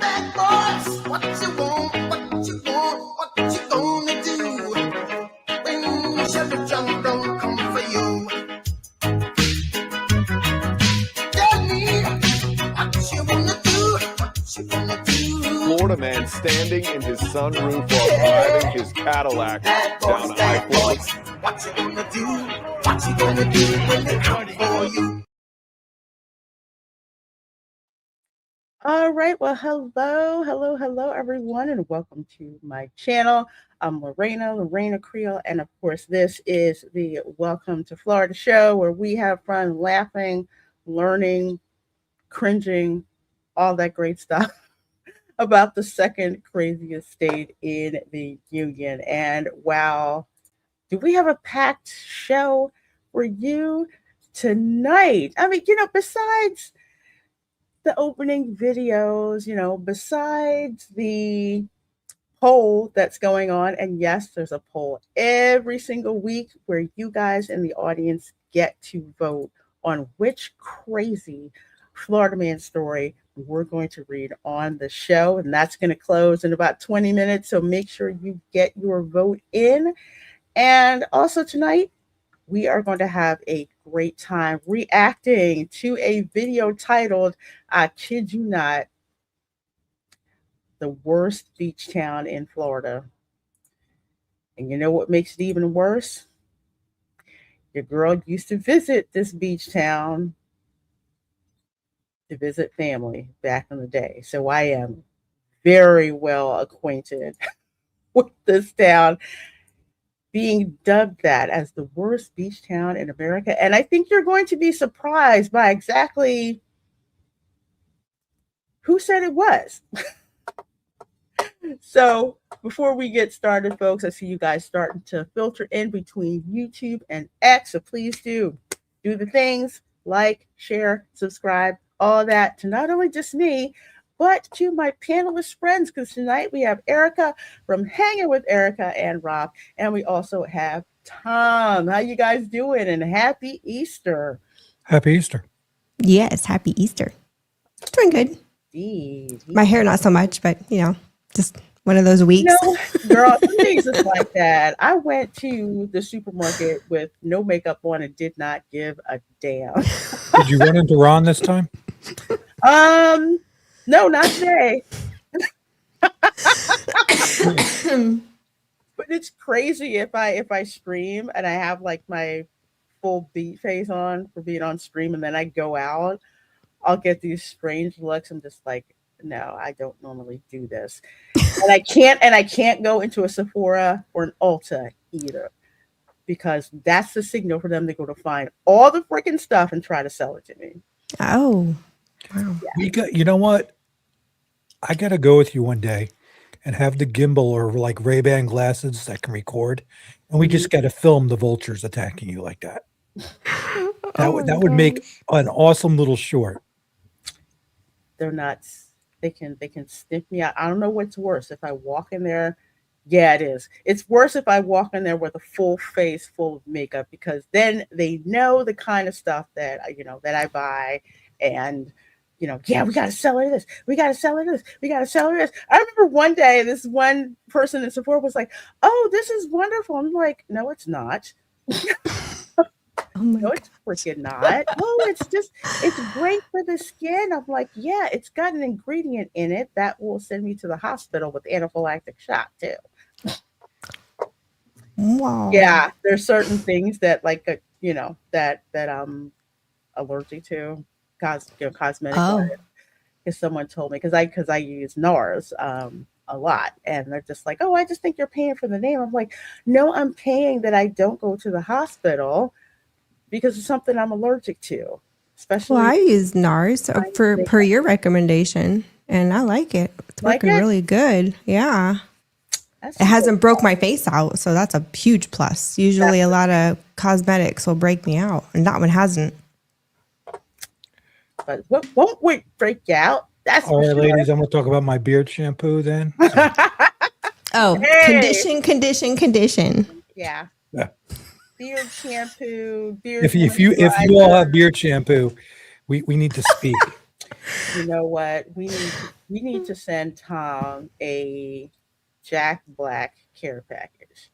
that voice. What you want, what you want, what you gonna do when Chevy John don't come for you? Tell me what you wanna do, what you gonna do. Florida man standing in his sunroof while driving his Cadillac down I-40. What you gonna do, what you gonna do when they come for you? All right. Well, hello, everyone, and welcome to my channel. I'm Reina Creole, and of course, this is the Welcome to Florida show where we have fun laughing, learning, cringing, all that great stuff about the second craziest state in the union. And wow, do we have a packed show for you tonight? I mean, besides the opening videos, besides the poll that's going on, and yes, there's a poll every single week where you guys in the audience get to vote on which crazy Florida man story we're going to read on the show, and that's going to close in about 20 minutes, so make sure you get your vote in. And also tonight, we are going to have a great time reacting to a video titled, I kid you not, the worst beach town in Florida. And you know what makes it even worse? Your girl used to visit this beach town to visit family back in the day. So I am very well acquainted with this town, being dubbed that as the worst beach town in America. And I think you're going to be surprised by exactly who said it was. So before we get started, folks, I see you guys starting to filter in between YouTube and X. So please do the things, like, share, subscribe, all that, to not only just me, but to my panelist friends, because tonight we have Erica from Hanging with Erica and Rob, and we also have Tom. How you guys doing? And happy Easter. Happy Easter. Yes, happy Easter. Doing good. Indeed. My hair not so much, but just one of those weeks. Girl, some days it's like that. I went to the supermarket with no makeup on and did not give a damn. Did you run into Ron this time? No, not today. But it's crazy if I stream and I have like my full beat face on for being on stream, and then I go out, I'll get these strange looks. I'm just like, no, I don't normally do this. And I can't go into a Sephora or an Ulta either, because that's the signal for them to go to find all the freaking stuff and try to sell it to me. Oh. Wow. Yeah. You know what? I got to go with you one day and have the gimbal or like Ray-Ban glasses that can record. And we just got to film the vultures attacking you like that. That would make an awesome little short. They're nuts. They can sniff me out. I don't know what's worse. If I walk in there, yeah, it is. It's worse if I walk in there with a full face full of makeup, because then they know the kind of stuff that that I buy, and yeah, we got to sell her this. We got to sell her this. We got to sell her this. I remember one day this one person in Sephora was like, "Oh, this is wonderful." I'm like, "No, it's not." No, it's freaking not. Oh, it's great for the skin. I'm like, yeah, it's got an ingredient in it that will send me to the hospital with anaphylactic shock too. Wow. Yeah, there's certain things that that I'm allergic to, cosmetic. Oh. Because someone told me, because I use NARS a lot, and they're just like, oh, I just think you're paying for the name. I'm like, no, I'm paying that I don't go to the hospital because it's something I'm allergic to. Especially, Well, I use NARS per your recommendation, and I like it. It's working really good. Yeah. It hasn't broke my face out, so that's a huge plus. Usually a lot of cosmetics will break me out, and that one hasn't. But what won't break you out? That's all right, ladies. I'm going to talk about my beard shampoo then. Oh, Hey. Condition. Yeah. Beard shampoo, beard. If you all have beard shampoo, we need to speak. You know what? We need to send Tom a Jack Black care package,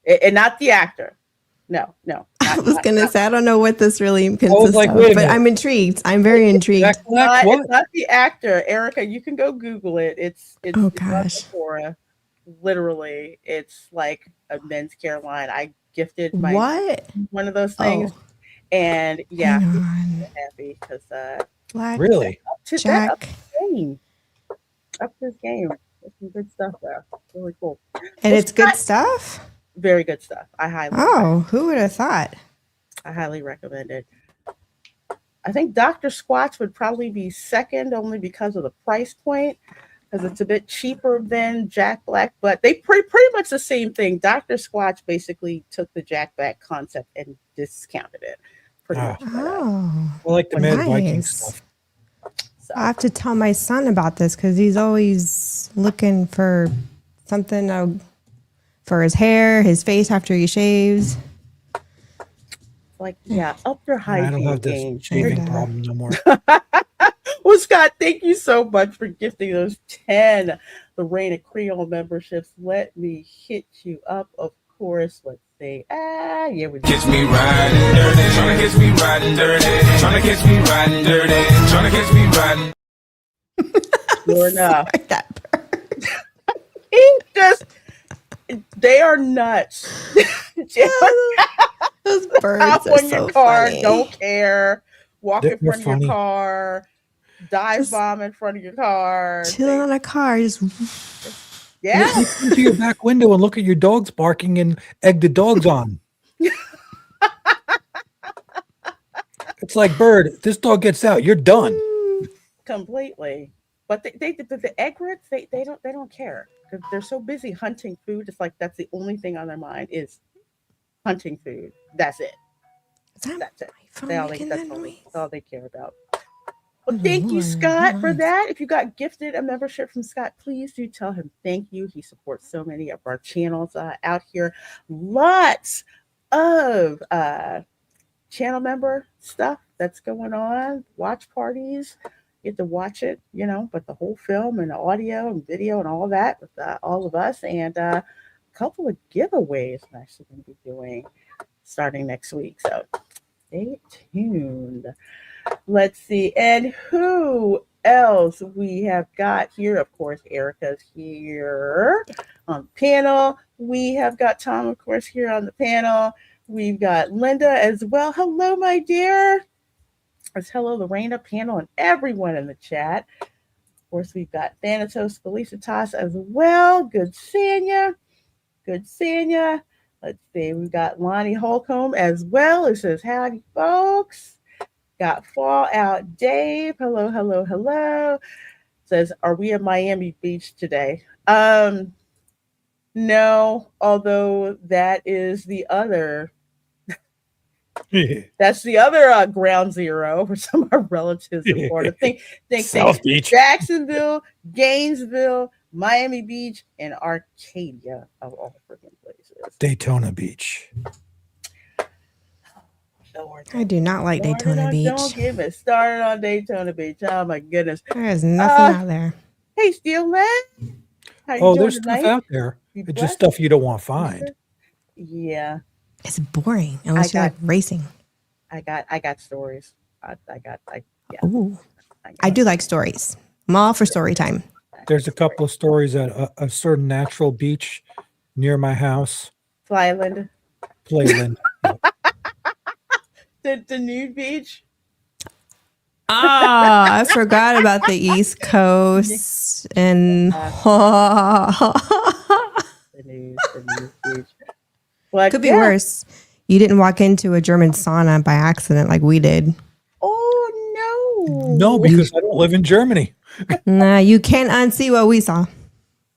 and not the actor. No, no, I not was not gonna not, say I don't know what this really I was consists like, of, wait a but minute. I'm intrigued. I'm very intrigued. Jack Black, not what? it's not the actor. Erica, you can go Google it. Oh It's on gosh. Sephora. Literally, it's like a men's care line. I gifted my What? one of those things, Oh, and yeah, hang he's on. happy because Black Really? that up Jack. his game, up his game. It's some good stuff there. Really cool. And Well, it's good Scott, stuff? very good stuff. Oh, who would have thought? I highly recommend it. I think Dr. Squatch would probably be second only because of the price point, because it's a bit cheaper than Jack Black, but they pretty much the same thing. Dr. Squatch basically took the Jack Black concept and discounted it pretty much. Oh, I like the Mad Viking nice. stuff. So, I'll have to tell my son about this because he's always looking for something for his hair, his face after he shaves. like, yeah, up your I don't hygiene have this game. shaving And, problem no more. Well, Scott, thank you so much for gifting those 10 the Reina Creole memberships. Let me hit you up, of course. Let's see. Yeah, we Catch me riding dirty, tryna catch me riding dirty, tryna catch me riding dirty, tryna catch me riding. sure enough. That bird. He just, they are nuts. Those birds Hop are on so your car, funny. don't care. Walk in They're front of funny. your car. Dive Just bomb in front of your car. chilling on a car, just Yeah. You come to your back window and look at your dogs barking and egg the dogs on. It's like, Bird, if this dog gets out, you're done. Completely. But the egrets, they don't care because they're so busy hunting food. It's like that's the only thing on their mind is hunting food. That's it. Is that That's it. my phone making that That's noise? all they care about. Well, Oh, thank you, Lord, Scott, for nice. that. If you got gifted a membership from Scott, please do tell him thank you. He supports so many of our channels out here. Lots of channel member stuff that's going on. Watch parties. Get to watch it, but the whole film and the audio and video and all that with all of us, and a couple of giveaways I'm actually going to be doing starting next week. So stay tuned. Let's see. And who else we have got here? Of course, Erica's here on the panel. We have got Tom, of course, here on the panel. We've got Linda as well. Hello, my dear. It's hello, the Reina panel and everyone in the chat. Of course, we've got Thanatos Felicitas as well. Good seeing you. Good seeing you. Let's see. We've got Lonnie Holcomb as well. It says, howdy, folks. Got Fallout Dave. Hello, hello, hello. Says, are we at Miami Beach today? No, although that is the other that's the other ground zero for some of our relatives in Florida. Think South Beach. Jacksonville, Gainesville, Miami Beach, and Arcadia of all freaking places. Daytona Beach. Lord, I do not like Daytona Beach. Don't get me started on Daytona Beach. Oh my goodness. There's nothing out there. Hey, Steel Man. How you Oh, doing there's tonight? stuff out there. You It's blessed? just stuff you don't want to find. Yeah, It's boring unless you like racing. I got stories. Yeah. Ooh, I do like stories. I'm all for story time. There's a couple of stories at a certain natural beach near my house. Fly, Linda. Playland. The nude beach. Ah, I forgot about the East Coast and The nude beach. But could be worse. You didn't walk into a German sauna by accident like we did. Oh no. No, because I don't live in Germany. Nah, you can't unsee what we saw.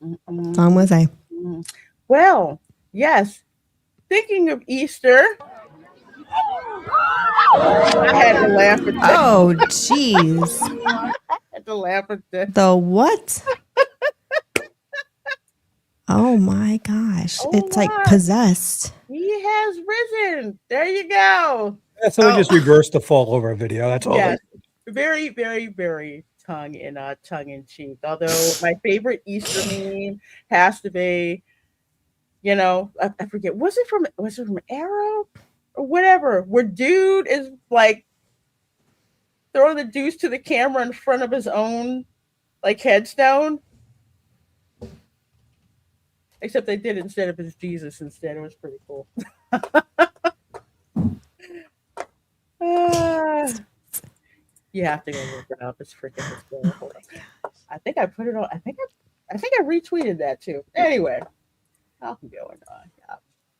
That's all I'm gonna say. Well, yes. Thinking of Easter, I had to laugh at that. Oh, jeez. I had to laugh at that. The what? Oh my gosh. Oh It's like my. possessed. He has risen. There you go. So we just reversed the fall over video. That's all. Yes. very, very, very tongue in cheek. Although my favorite Easter meme has to be, I forget, was it from Arrow or whatever, where dude is like throwing the deuce to the camera in front of his own like headstone. Except they did it instead of his Jesus instead. It was pretty cool. You have to go look it up. It's freaking hysterical. I think I put it on. I think I retweeted that too. Anyway, I'll go and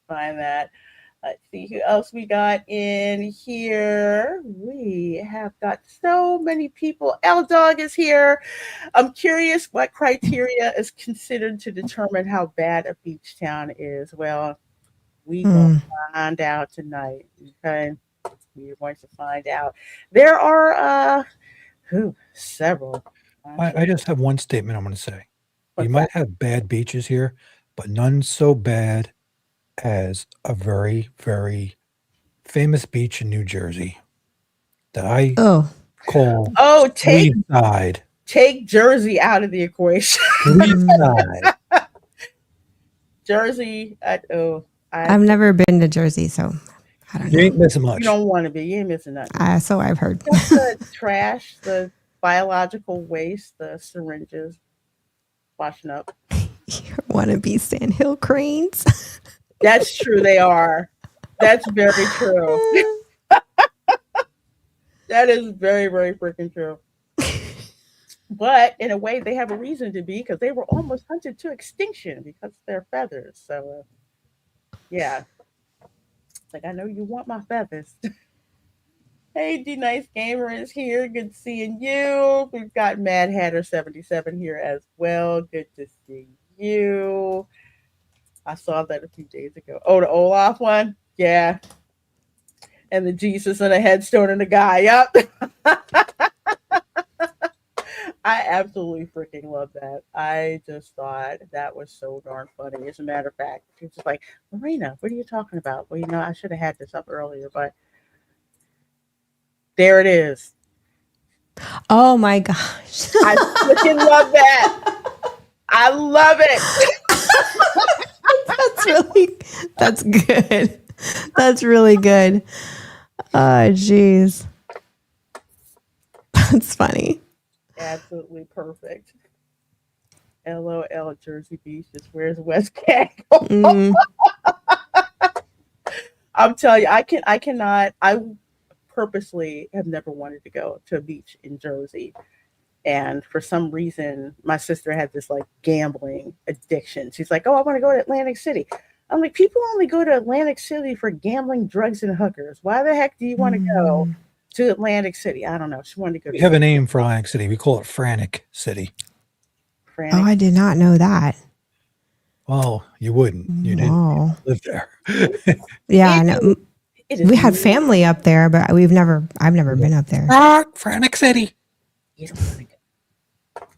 find that. Let's see who else we got in here. We have got so many people. L Dog is here. I'm curious what criteria is considered to determine how bad a beach town is. Well, we will find out tonight. Okay, we're going to find out. There are several. I just have one statement I'm going to say. What's you might that? have bad beaches here, but none so bad as a very, very famous beach in New Jersey that I call Side. Take Jersey out of the equation. Jersey, I've never been to Jersey, so I don't know. You ain't missing much. You don't want to be. You ain't missing nothing. So I've heard. The trash, the biological waste, the syringes washing up. You want to be Sand Hill cranes? That's true. They are. That's very true. That is very, very freaking true. But in a way, they have a reason to be because they were almost hunted to extinction because of their feathers. So, yeah. It's like, I know you want my feathers. Hey, D Nice Gamer is here. Good seeing you. We've got Mad Hatter 77 here as well. Good to see you. I saw that a few days ago. Oh, the Olaf one? Yeah. And the Jesus and a headstone and a guy. Yep. I absolutely freaking love that. I just thought that was so darn funny. As a matter of fact, she was just like, Marina, what are you talking about? Well, I should have had this up earlier, but there it is. Oh my gosh. I freaking love that. I love it. That's good. That's really good. Oh, jeez. That's funny. Absolutely perfect. LOL Jersey Beach. Just where's West Cat? I'm telling you, I purposely have never wanted to go to a beach in Jersey. And for some reason, my sister had this like gambling addiction. She's like, oh, I want to go to Atlantic City. I'm like, people only go to Atlantic City for gambling, drugs, and hookers. Why the heck do you want to go to Atlantic City? I don't know. She wanted to go. We have a name for Atlantic City. We call it Frantic City. Oh, I did not know that. Well, you wouldn't. You didn't live there. Yeah, I know. We had family up there, but I've never been up there. Frantic City. You don't want to go.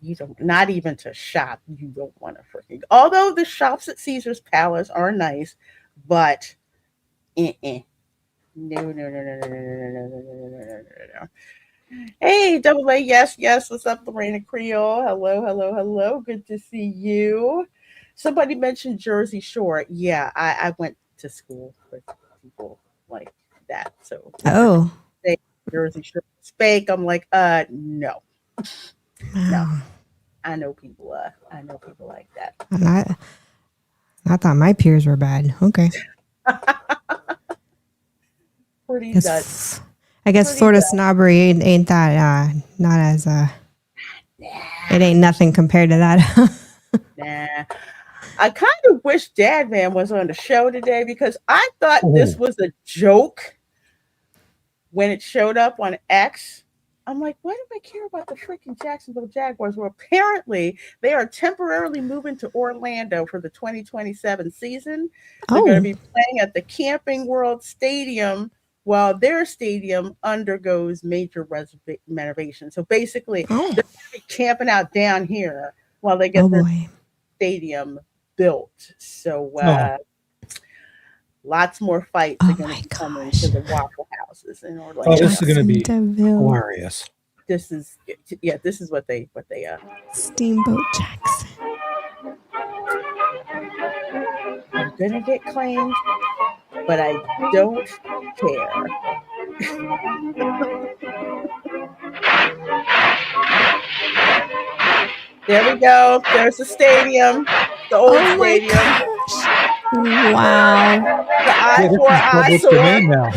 You don't, not even to shop. You don't want to freaking go. Although the shops at Caesar's Palace are nice, but no. Hey, Double A, yes. What's up, Reina Creole? Hello. Good to see you. Somebody mentioned Jersey Shore. Yeah, I went to school with people like that. So Jersey Shore Spake. I'm like, no. I know people like that. I thought my peers were bad. Okay. Pretty nuts. I guess Florida snobbery ain't that not as it ain't nothing compared to that. Nah. I kind of wish Dad Man was on the show today because I thought this was a joke when it showed up on X. I'm like, why do I care about the freaking Jacksonville Jaguars? Well, apparently they are temporarily moving to Orlando for the 2027 season. They're going to be playing at the Camping World Stadium while their stadium undergoes major renovation. So basically, they're going to be camping out down here while they get their stadium built. So lots more fights are going to be coming to the Waffle Houses in Orlando. Oh, this is going to be hilarious. this is what they Steamboat Jackson. I'm gonna get claimed, but I don't care. There we go. There's the stadium, the old stadium. Gosh. Wow. The eyesore. Now.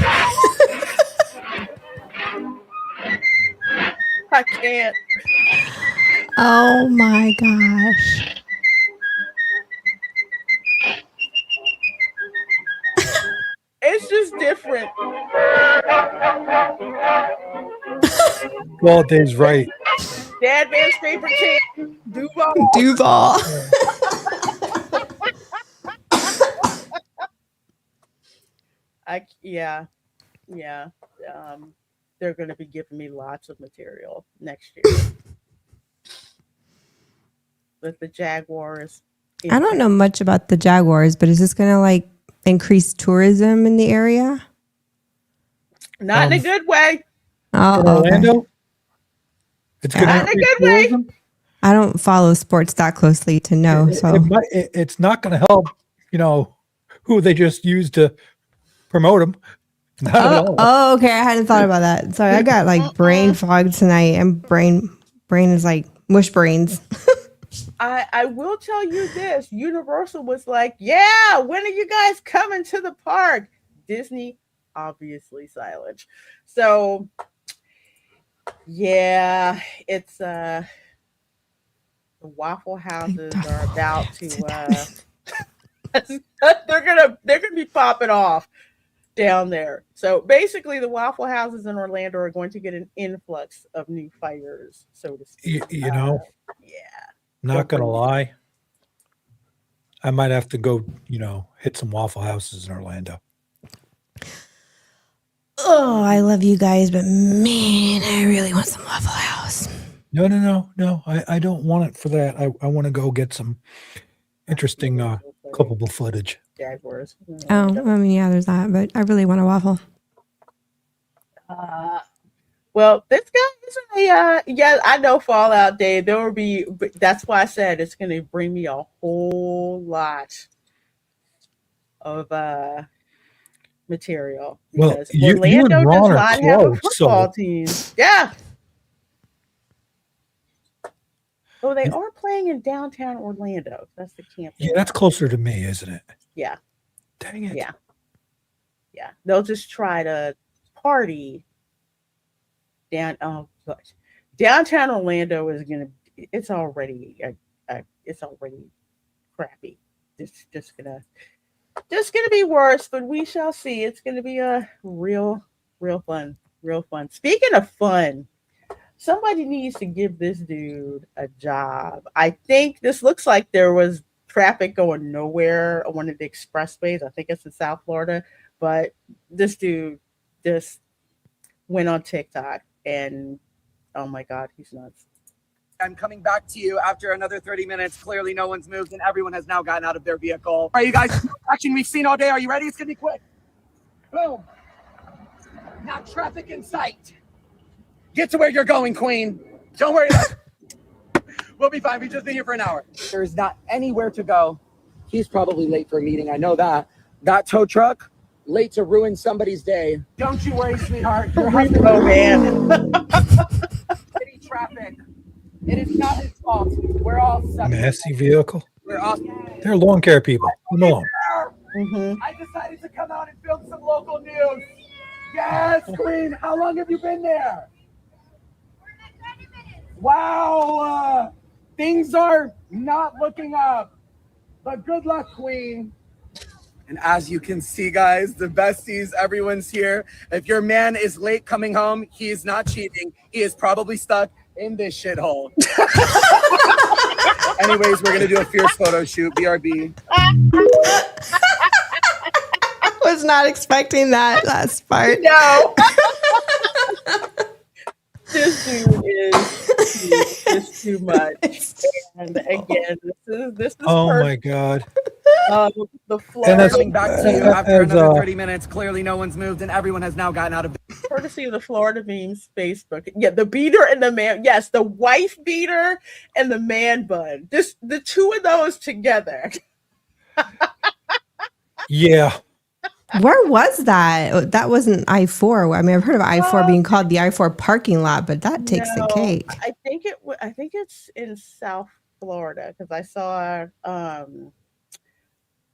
I can't. Oh my gosh. It's just different. Well, Dave's right. Dad Man's favorite team, Duval. Duval. Yeah. They're going to be giving me lots of material next year with the Jaguars. I don't know much about the Jaguars, but is this going to like increase tourism in the area? Not in a good way. Oh, Orlando? okay. It's going Not in a good way. I don't follow sports that closely to know. It's not going to help, who they just used to promote them. Not at all. Oh, okay. I hadn't thought about that. Sorry, I got like brain fog tonight, and brain is like mush brains. I will tell you this: Universal was like, "Yeah, when are you guys coming to the park?" Disney, obviously, silent. So, yeah, it's the Waffle Houses are about to. They're gonna be popping off down there. So basically, the Waffle Houses in Orlando are going to get an influx of new fighters, so to speak. Yeah. Not gonna lie, I might have to go, hit some Waffle Houses in Orlando. Oh, I love you guys, but man, I really want some Waffle House. No. I don't want it for that. I want to go get some interesting clippable footage. Jaguars. Oh, I mean, yeah, there's that, but I really want a waffle. Well, this guy is I know Fallout Day. There will be, that's why I said it's going to bring me a whole lot of material. Well, Orlando does not have a football team. Yeah. Oh, they are playing in downtown Orlando. That's the camp. Yeah, that's closer to me, isn't it? Yeah. Dang it. Yeah. They'll just try to party downtown Orlando is it's already crappy. It's just gonna be worse, but we shall see. It's gonna be a real fun. Speaking of fun, somebody needs to give this dude a job. I think this looks like there was traffic going nowhere on one of the expressways. I think it's in South Florida, but this dude just went on TikTok and oh my God, he's nuts. I'm coming back to you after another 30 minutes. Clearly no one's moved and everyone has now gotten out of their vehicle. Are you guys action we've seen all day? Are you ready? It's gonna be quick. Boom. Not traffic in sight. Get to where you're going, Queen. Don't worry about it. We'll be fine. We've just been here for an hour. There's not anywhere to go. He's probably late for a meeting. I know that. That tow truck, late to ruin somebody's day. Don't you worry, sweetheart. Your husband. Oh, man. City traffic. It is not his fault. We're all suffering. Messy vehicle. We're all. They're lawn care people. Leave them alone. I decided to come out and film some local news. Yes, Queen. How long have you been there? Wow, things are not looking up, but good luck, Queen. And as you can see, guys, the besties, everyone's here. If your man is late coming home, he is not cheating. He is probably stuck in this shithole. Anyways, we're gonna do a fierce photo shoot, BRB. I was not expecting that last part. No. This dude is just too much. And again, this is oh my God. The Florida Coming back to you after another 30 minutes. Clearly, no one's moved, and everyone has now gotten out of. Courtesy of the Florida memes Facebook. Yeah, the beater and the man. Yes, the wife beater and the man bun. Just the two of those together. Yeah. Where was that? That wasn't I-4. I mean, I've heard of I-4 being called the I-4 parking lot, but that takes the cake. I think it's in South Florida because I saw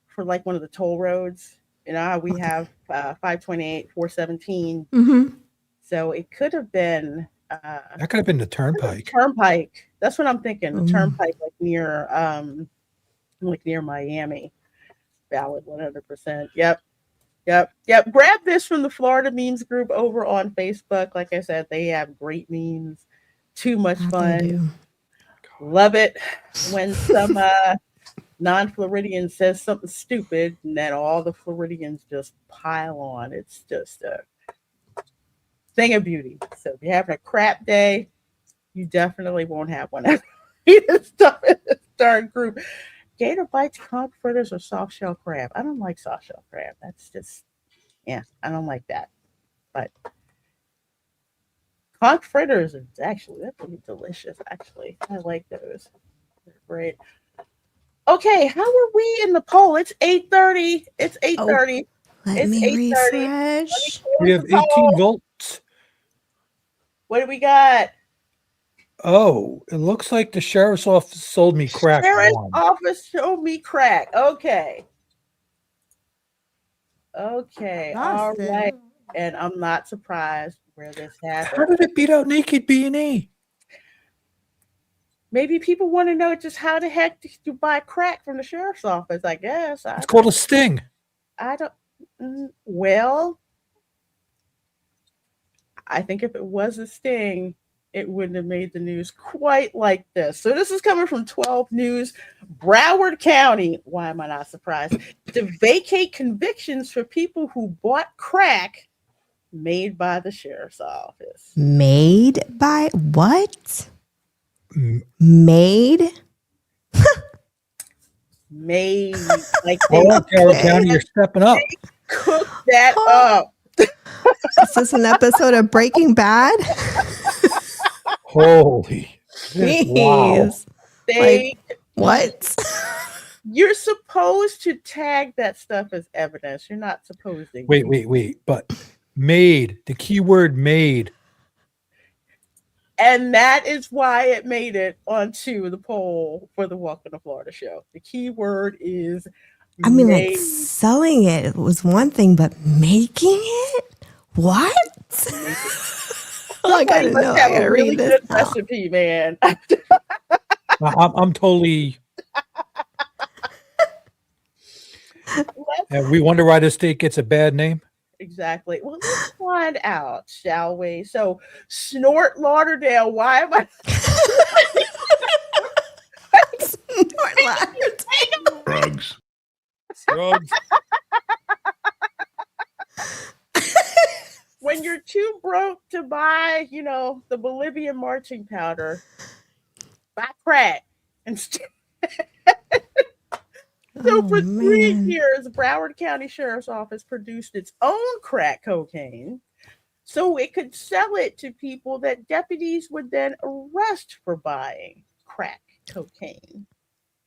for like one of the toll roads. You know how we have 528, 417. Mm-hmm. So it could have been. That could have been the turnpike. Turnpike. That's what I'm thinking. The turnpike, like near Miami. Valid, 100%. Yep. Grab this from the Florida memes group over on Facebook. Like I said, they have great memes. Too much fun. Love it when some non-Floridian says something stupid, and then all the Floridians just pile on. It's just a thing of beauty. So if you're having a crap day, you definitely won't have one. This darn group. Gator bites, conch fritters, or soft shell crab. I don't like soft shell crab. That's just, I don't like that. But conch fritters are they're pretty delicious. Actually, I like those. They're great. Okay, how are we in the poll? It's 8:30. It's 8:30. Let me refresh. We have 18 votes. What do we got? Oh, it looks like the sheriff's office sold me crack. Sheriff's office showed me crack. Okay. All right. And I'm not surprised where this happened. How did it beat out Naked B&E? Maybe people want to know just how the heck did you buy crack from the sheriff's office, I guess. It's called a sting. I don't. Well, I think if it was a sting, it wouldn't have made the news quite like this. So this is coming from 12 News. Broward County, why am I not surprised, to vacate convictions for people who bought crack made by the sheriff's office. Made by what? Made? Made. Like Broward County, you're stepping up. Cook that up. Is this an episode of Breaking Bad? Holy. Wow. What? You're supposed to tag that stuff as evidence. You're not supposed to. Wait. But made, the keyword made. And that is why it made it onto the poll for the Welcome to Florida show. The keyword is made. Like selling it was one thing, but making it? What? I gotta know. I gotta read this recipe, man. I'm totally. And we wonder why this state gets a bad name. Exactly. Well, let's find out, shall we? So, Snort Lauderdale. Why am I? Snort Lauderdale. Drugs. When you're too broke to buy, the Bolivian marching powder, buy crack instead. So for 3 years, Broward County Sheriff's Office produced its own crack cocaine so it could sell it to people that deputies would then arrest for buying crack cocaine.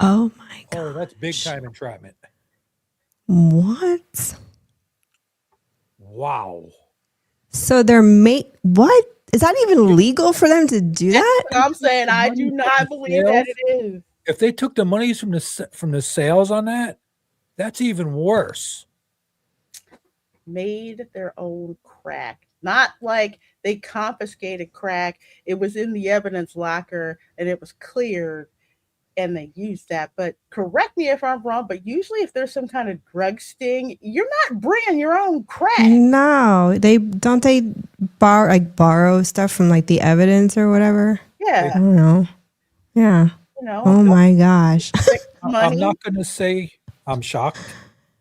Oh my God. Oh, that's big time entrapment. What? Wow. So they're what? Is that even legal for them to do that? I'm saying I do not believe that it is. If they took the monies from the sales on that, that's even worse. Made their own crack. Not like they confiscated crack. It was in the evidence locker and it was cleared and they used that. But correct me if I'm wrong, but usually if there's some kind of drug sting, you're not bringing your own crack. No, they borrow stuff from like the evidence or whatever. Yeah. I don't know. Yeah. Oh my gosh. I'm not going to say I'm shocked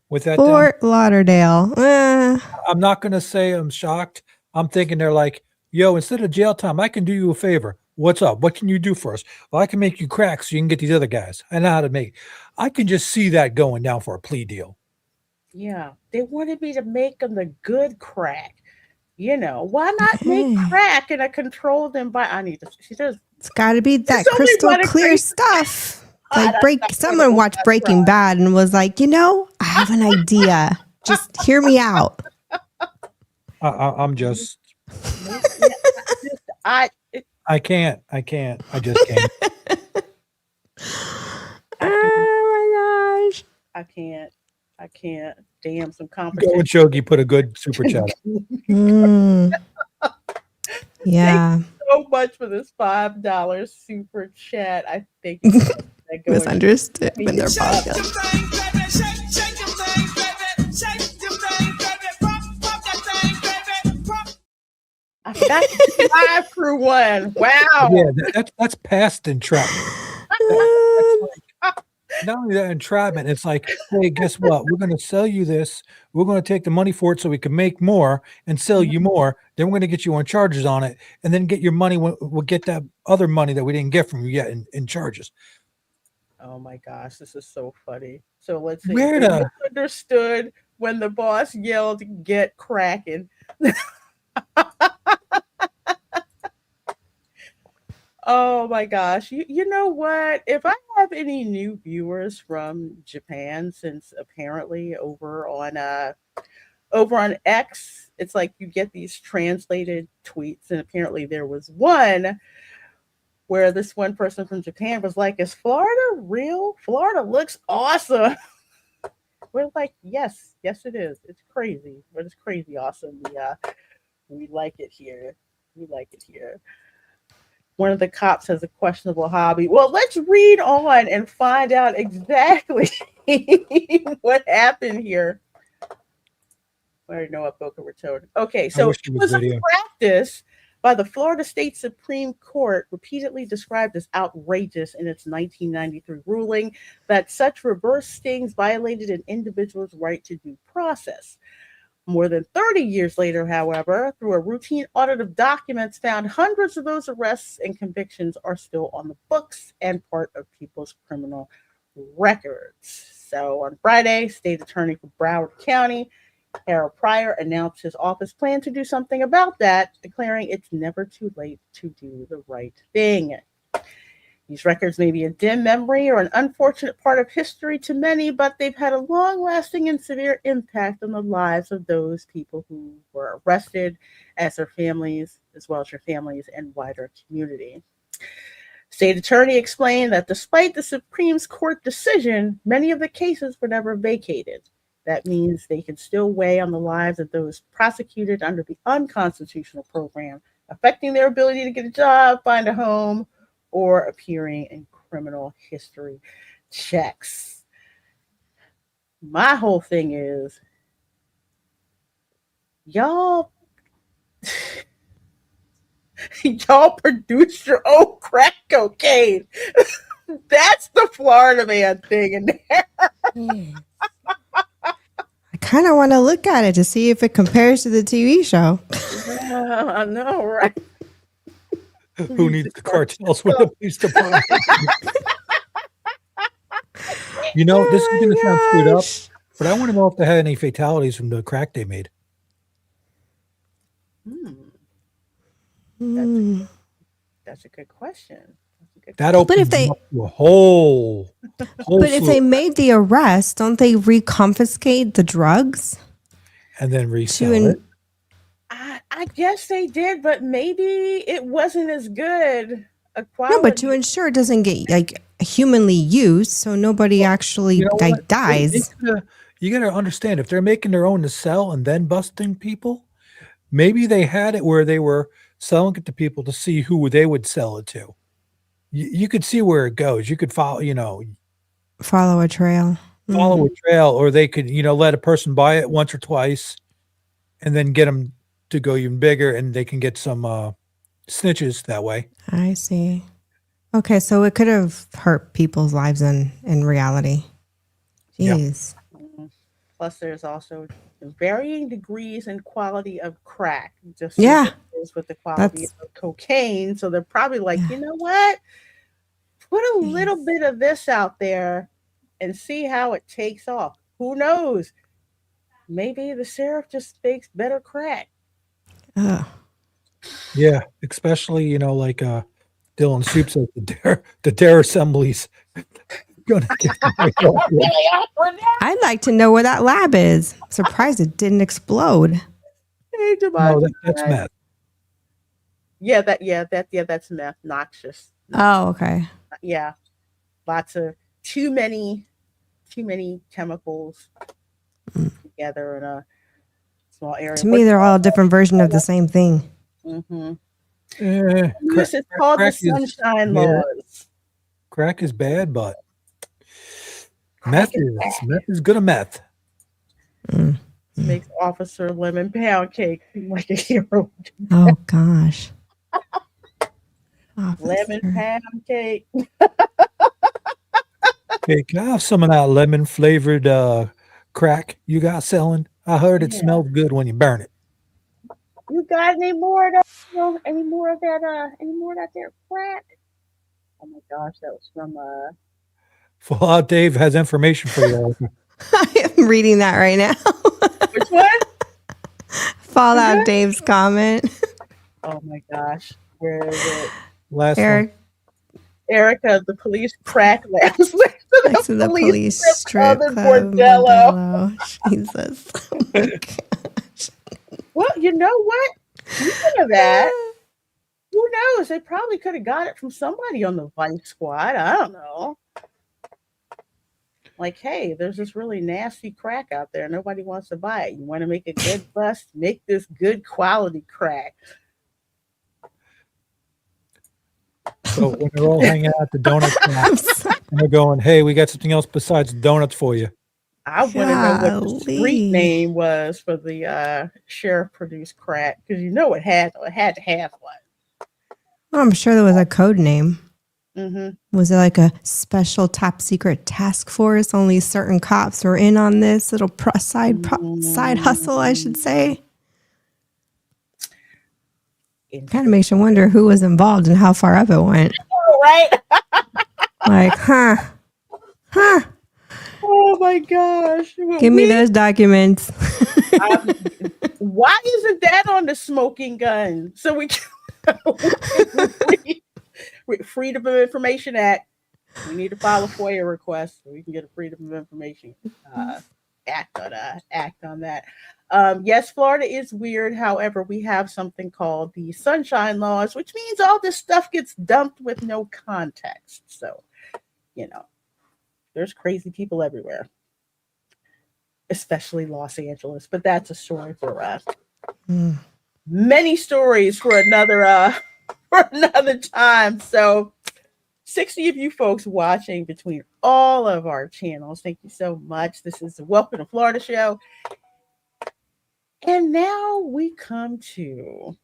with that. Fort Lauderdale. I'm not going to say I'm shocked. I'm thinking they're like, yo, instead of jail time, I can do you a favor. What's up? What can you do for us? Well, I can make you crack so you can get these other guys. I know how to make. I can just see that going down for a plea deal. Yeah, they wanted me to make them the good crack. Why not make crack in a controlled environment? I need to. She does. It's got to be that crystal clear stuff. Like someone watched Breaking Bad and was like, I have an idea. Just hear me out. I'm just. I can't. I just can't. Oh my gosh. I can't. Damn, some competition. Go and Shogi put a good super chat. Yeah. Thank you so much for this $5 super chat. I think misunderstood when they're podcast. I forgot to live for one. Wow. Yeah, that's past entrapment. Not only that entrapment, it's like, hey, guess what? We're going to sell you this. We're going to take the money for it so we can make more and sell you more. Then we're going to get you on charges on it, and then get your money. We'll get that other money that we didn't get from you yet in charges. Oh my gosh, this is so funny. So let's see. Understood when the boss yelled, "Get cracking." Oh my gosh. You know what? If I have any new viewers from Japan, since apparently over on X, it's like you get these translated tweets, and apparently there was one where this one person from Japan was like, "Is Florida real? Florida looks awesome." We're like, yes, it is. It's crazy. But it's crazy awesome. We like it here. One of the cops has a questionable hobby. Well, let's read on and find out exactly what happened here. I already know what Boca Raton. Okay, so it was a practice by the Florida State Supreme Court, repeatedly described as outrageous in its 1993 ruling that such reverse stings violated an individual's right to due process. More than 30 years later, however, through a routine audit of documents found, hundreds of those arrests and convictions are still on the books and part of people's criminal records. So on Friday, State Attorney for Broward County, Harold Pryor, announced his office plan to do something about that, declaring it's never too late to do the right thing. These records may be a dim memory or an unfortunate part of history to many, but they've had a long-lasting and severe impact on the lives of those people who were arrested, as their families, as well as your families and wider community. State Attorney explained that despite the Supreme Court decision, many of the cases were never vacated. That means they can still weigh on the lives of those prosecuted under the unconstitutional program, affecting their ability to get a job, find a home, or appearing in criminal history checks. My whole thing is, y'all produce your own crack cocaine. That's the Florida man thing in there. I kind of want to look at it to see if it compares to the TV show. Yeah, I know, right? Who needs the cartels with the police department? This is going to sound screwed up, but I want to know if they had any fatalities from the crack they made. That's a good question. That opens up to a whole but if they made the arrest, don't they reconfiscate the drugs and then resell it? I guess they did, but maybe it wasn't as good a quality. No, but to ensure it doesn't get humanly used, so nobody actually dies. You got to understand, if they're making their own to sell and then busting people, maybe they had it where they were selling it to people to see who they would sell it to. You could see where it goes. You could follow a trail. Follow a trail, or they could, let a person buy it once or twice and then get them to go even bigger, and they can get some snitches that way. I see. Okay, so it could have hurt people's lives in reality. Jeez. Plus, there's also varying degrees and quality of crack, just Yeah. as it is with the quality That's of cocaine. So they're probably like, you know what? Put a little bit of this out there and see how it takes off. Who knows? Maybe the sheriff just makes better crack. Yeah, especially like Dylan Soup said, the dare assemblies gonna get Really awkward now. I'd like to know where that lab is. Surprised it didn't explode. Hey, no, that's meth. Yeah, that's meth. Noxious. Oh, okay. Yeah, lots of too many chemicals together in a small area. To me, they're all a different version of the same thing. Mm-hmm. Crack, This is called the crack is- Sunshine yeah. Laws. crack is bad, but meth is good at meth. Makes Officer Lemon Pound Cake seem like a hero. Oh gosh. Lemon Pound Cake. Hey, can I have some of that lemon flavored crack you got selling? I heard it smells good when you burn it. You got any more of that? Any more of that there crack? Oh my gosh, that was from Fallout Dave has information for you. Erica. I am reading that right now. Which one? Fallout Dave's comment. Oh my gosh, where is it? Last Eric, Erica, the police crack labs next to the police strip club bordello. Jesus. Oh my gosh. Well, you know what? Speaking of that, who knows? They probably could have got it from somebody on the Vice Squad. I don't know. Like, hey, there's this really nasty crack out there. Nobody wants to buy it. You want to make a good bust? Make this good quality crack. So when they're all hanging out at the donut shop and they're going, "Hey, we got something else besides donuts for you." I want to know what the street name was for the sheriff produced crack, because you know it had to have one. I'm sure there was a code name. Mm-hmm. Was it like a special top secret task force? Only certain cops were in on this little side hustle, I should say. Kind of makes you wonder who was involved and how far up it went. Oh, right? Like, huh? Oh my gosh! Give me those documents. Why isn't that on the smoking gun? So we can Freedom of Information Act. We need to file a FOIA request so we can get a Freedom of Information act on that. Yes, Florida is weird. However, we have something called the Sunshine Laws, which means all this stuff gets dumped with no context. So, there's crazy people everywhere, especially Los Angeles. But that's a story for us. Many stories for another time. So 60 of you folks watching between all of our channels, thank you so much. This is the Welcome to Florida show. And now we come to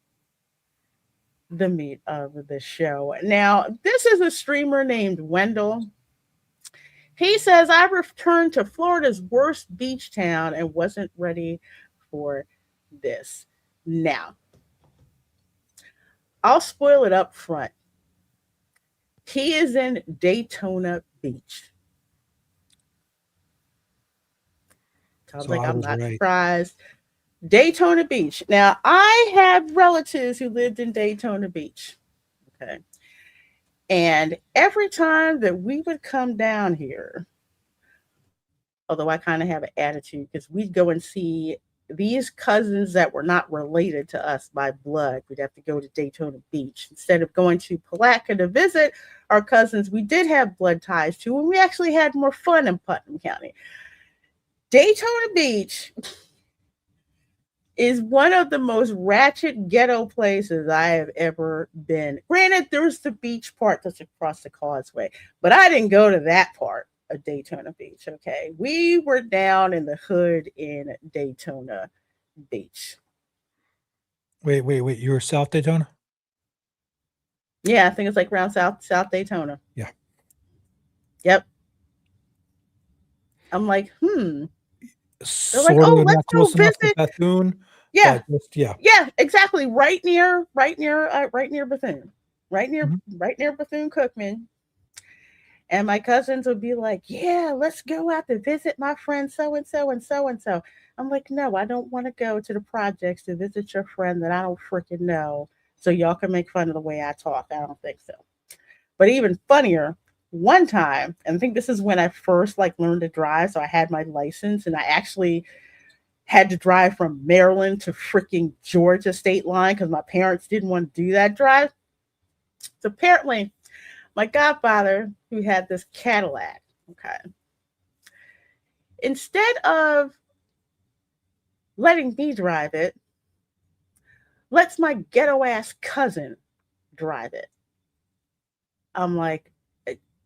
the meat of the show. Now, this is a streamer named Wendell. He says, I returned to Florida's worst beach town and wasn't ready for this. Now, I'll spoil it up front. He is in Daytona Beach. Sounds like I'm not surprised. Daytona Beach. Now, I have relatives who lived in Daytona Beach. Okay. And every time that we would come down here, although I kind of have an attitude, because we'd go and see these cousins that were not related to us by blood. We'd have to go to Daytona Beach. Instead of going to Palatka to visit our cousins we did have blood ties to, and we actually had more fun in Putnam County. Daytona Beach is one of the most ratchet ghetto places I have ever been. Granted, there's the beach part that's across the causeway, but I didn't go to that part of Daytona Beach, okay? We were down in the hood in Daytona Beach. Wait. You were South Daytona? Yeah, I think it's like around South Daytona. Yeah. Yep. I'm like, They're like, sort oh, of let's not go close enough to visit. Bethune. Yeah, But just, yeah. yeah, exactly. Right near Bethune, right near Bethune Cookman. And my cousins would be like, yeah, let's go out to visit my friend so and so and so and so. I'm like, no, I don't want to go to the projects to visit your friend that I don't freaking know. So y'all can make fun of the way I talk. I don't think so. But even funnier, one time, and I think this is when I first like learned to drive. So I had my license and I actually had to drive from Maryland to freaking Georgia state line because my parents didn't want to do that drive. So apparently my godfather, who had this Cadillac, okay, instead of letting me drive it, lets my ghetto ass cousin drive it. I'm like,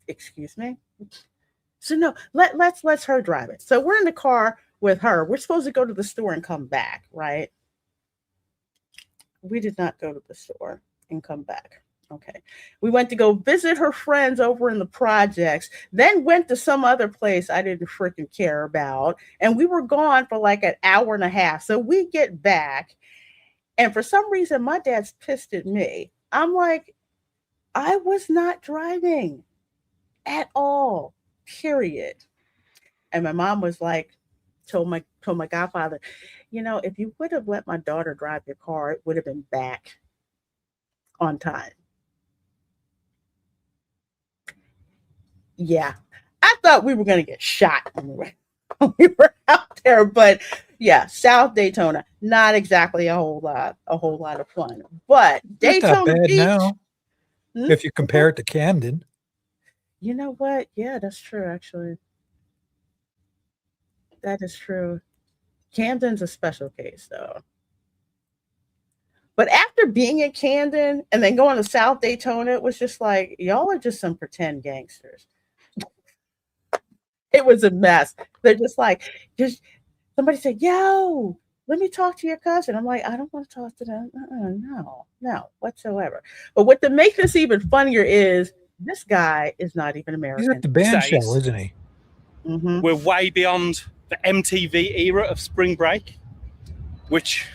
excuse me? So no, let's her drive it. So we're in the car with her. We're supposed to go to the store and come back, right? We did not go to the store and come back. Okay. We went to go visit her friends over in the projects, then went to some other place I didn't freaking care about. And we were gone for like an hour and a half. So we get back. And for some reason, my dad's pissed at me. I'm like, I was not driving at all, period. And my mom was like, told my godfather, you know, if you would have let my daughter drive your car, it would have been back on time. Yeah, I thought we were going to get shot when we were out there, but yeah, South Daytona, not exactly a whole lot of fun. But It's not Daytona bad Beach, now, if you compare it to Camden. You know what? Yeah, that's true. Actually, that is true. Camden's a special case, though. But after being in Camden and then going to South Daytona, it was just like, y'all are just some pretend gangsters. It was a mess. They're just like, just somebody said, yo, let me talk to your cousin. I'm like, I don't want to talk to them. No, whatsoever. But what to make this even funnier is this guy is not even American. He's at the band shell, isn't he? Mm-hmm. We're way beyond the MTV era of spring break, which,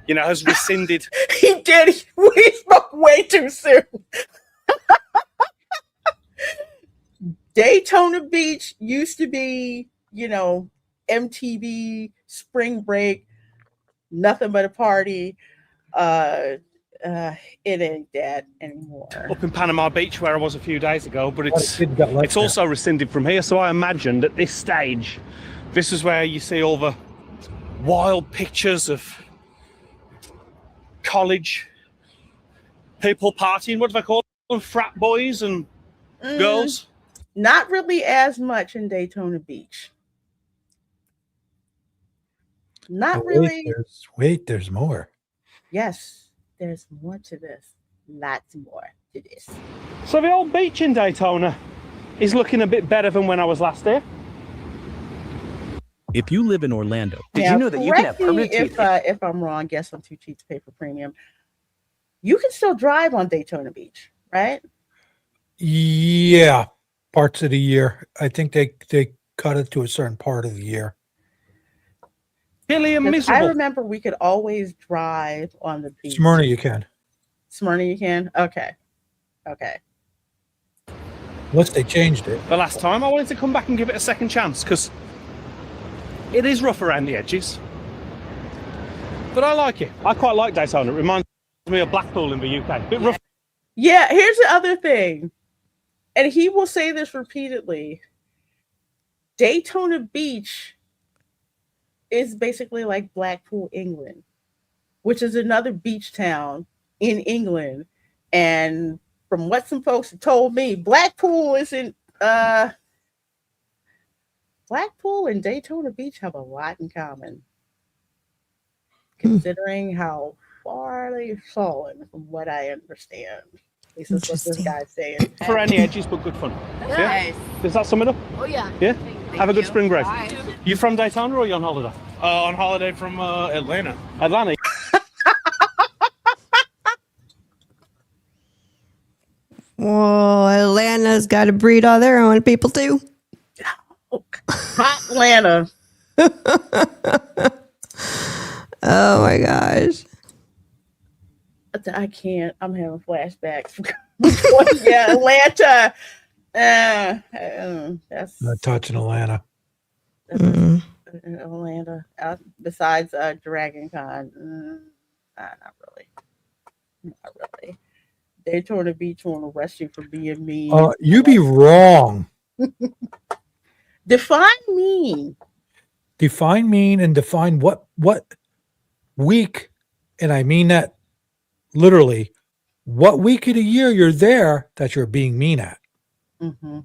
you know, has rescinded. He did. We spoke way too soon. Daytona Beach used to be, you know, MTV spring break, nothing but a party. It ain't that anymore. Up in Panama Beach, where I was a few days ago, but it's also rescinded from here. So I imagined at this stage, this is where you see all the wild pictures of college people partying. What do they call them? Frat boys and girls? Not really as much in Daytona Beach. Not really. There's more. Yes, there's more to this. Lots more to this. So the old beach in Daytona is looking a bit better than when I was last here. If you live in Orlando, did you know that you can have permanent if I'm wrong, guess I'm too cheap to pay for premium. You can still drive on Daytona Beach, right? Yeah, parts of the year. I think they cut it to a certain part of the year. Hilly and miserable. I remember we could always drive on the beach. Smyrna, you can. Smyrna, you can? Okay. Unless they changed it. The last time I wanted to come back and give it a second chance because it is rough around the edges. But I like it. I quite like Daytona. It reminds me of Blackpool in the UK. A bit rough. Yeah, here's the other thing. And he will say this repeatedly. Daytona Beach is basically like Blackpool, England, which is another beach town in England. And from what some folks have told me, Blackpool and Daytona Beach have a lot in common, considering how far they've fallen from what I understand. This is what this guy's saying. For any edges, but good fun. Nice. Yeah? Does that sum it up? Oh, yeah. Yeah? Have a good spring break. Bye. You from Daytona or are you on holiday? On holiday from Atlanta. Atlanta. Well, Atlanta's got to breed all their own people too. Hot Atlanta. Oh my gosh. I can't. I'm having flashbacks. Yeah, Atlanta. That's Not touching Atlanta. Atlanta. Besides Dragon Con, not really. Not really. Daytona Beach won't arrest you for being mean. You be wrong. Define mean. Define mean and define what week, and I mean that literally, what week of the year you're there that you're being mean at. Mm-hmm.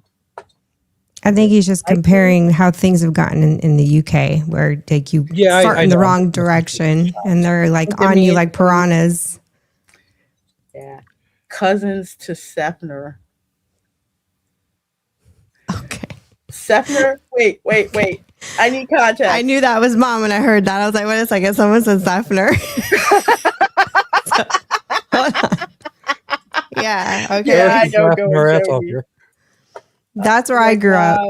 I think he's just comparing how things have gotten in the UK, where like you start in the wrong direction and they're like on you like piranhas. Yeah. Cousins to Sefner. Okay. Sefner, wait. I need context. I knew that was mom when I heard that. I was like, wait a second, someone said Sefner. Hold on. Yeah, okay. Yeah, I know. That's where I grew up.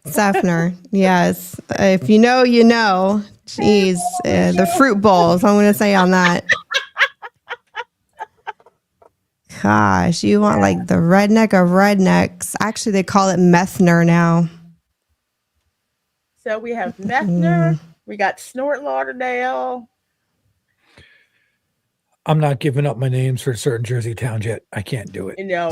Sefner, yes. If you know, you know. Jeez, the fruit bowls. I'm going to say on that. Gosh, you want like the redneck of rednecks. Actually, they call it Methner now. So we have Methner. We got Snort Lauderdale. I'm not giving up my names for certain Jersey towns yet. I can't do it. No.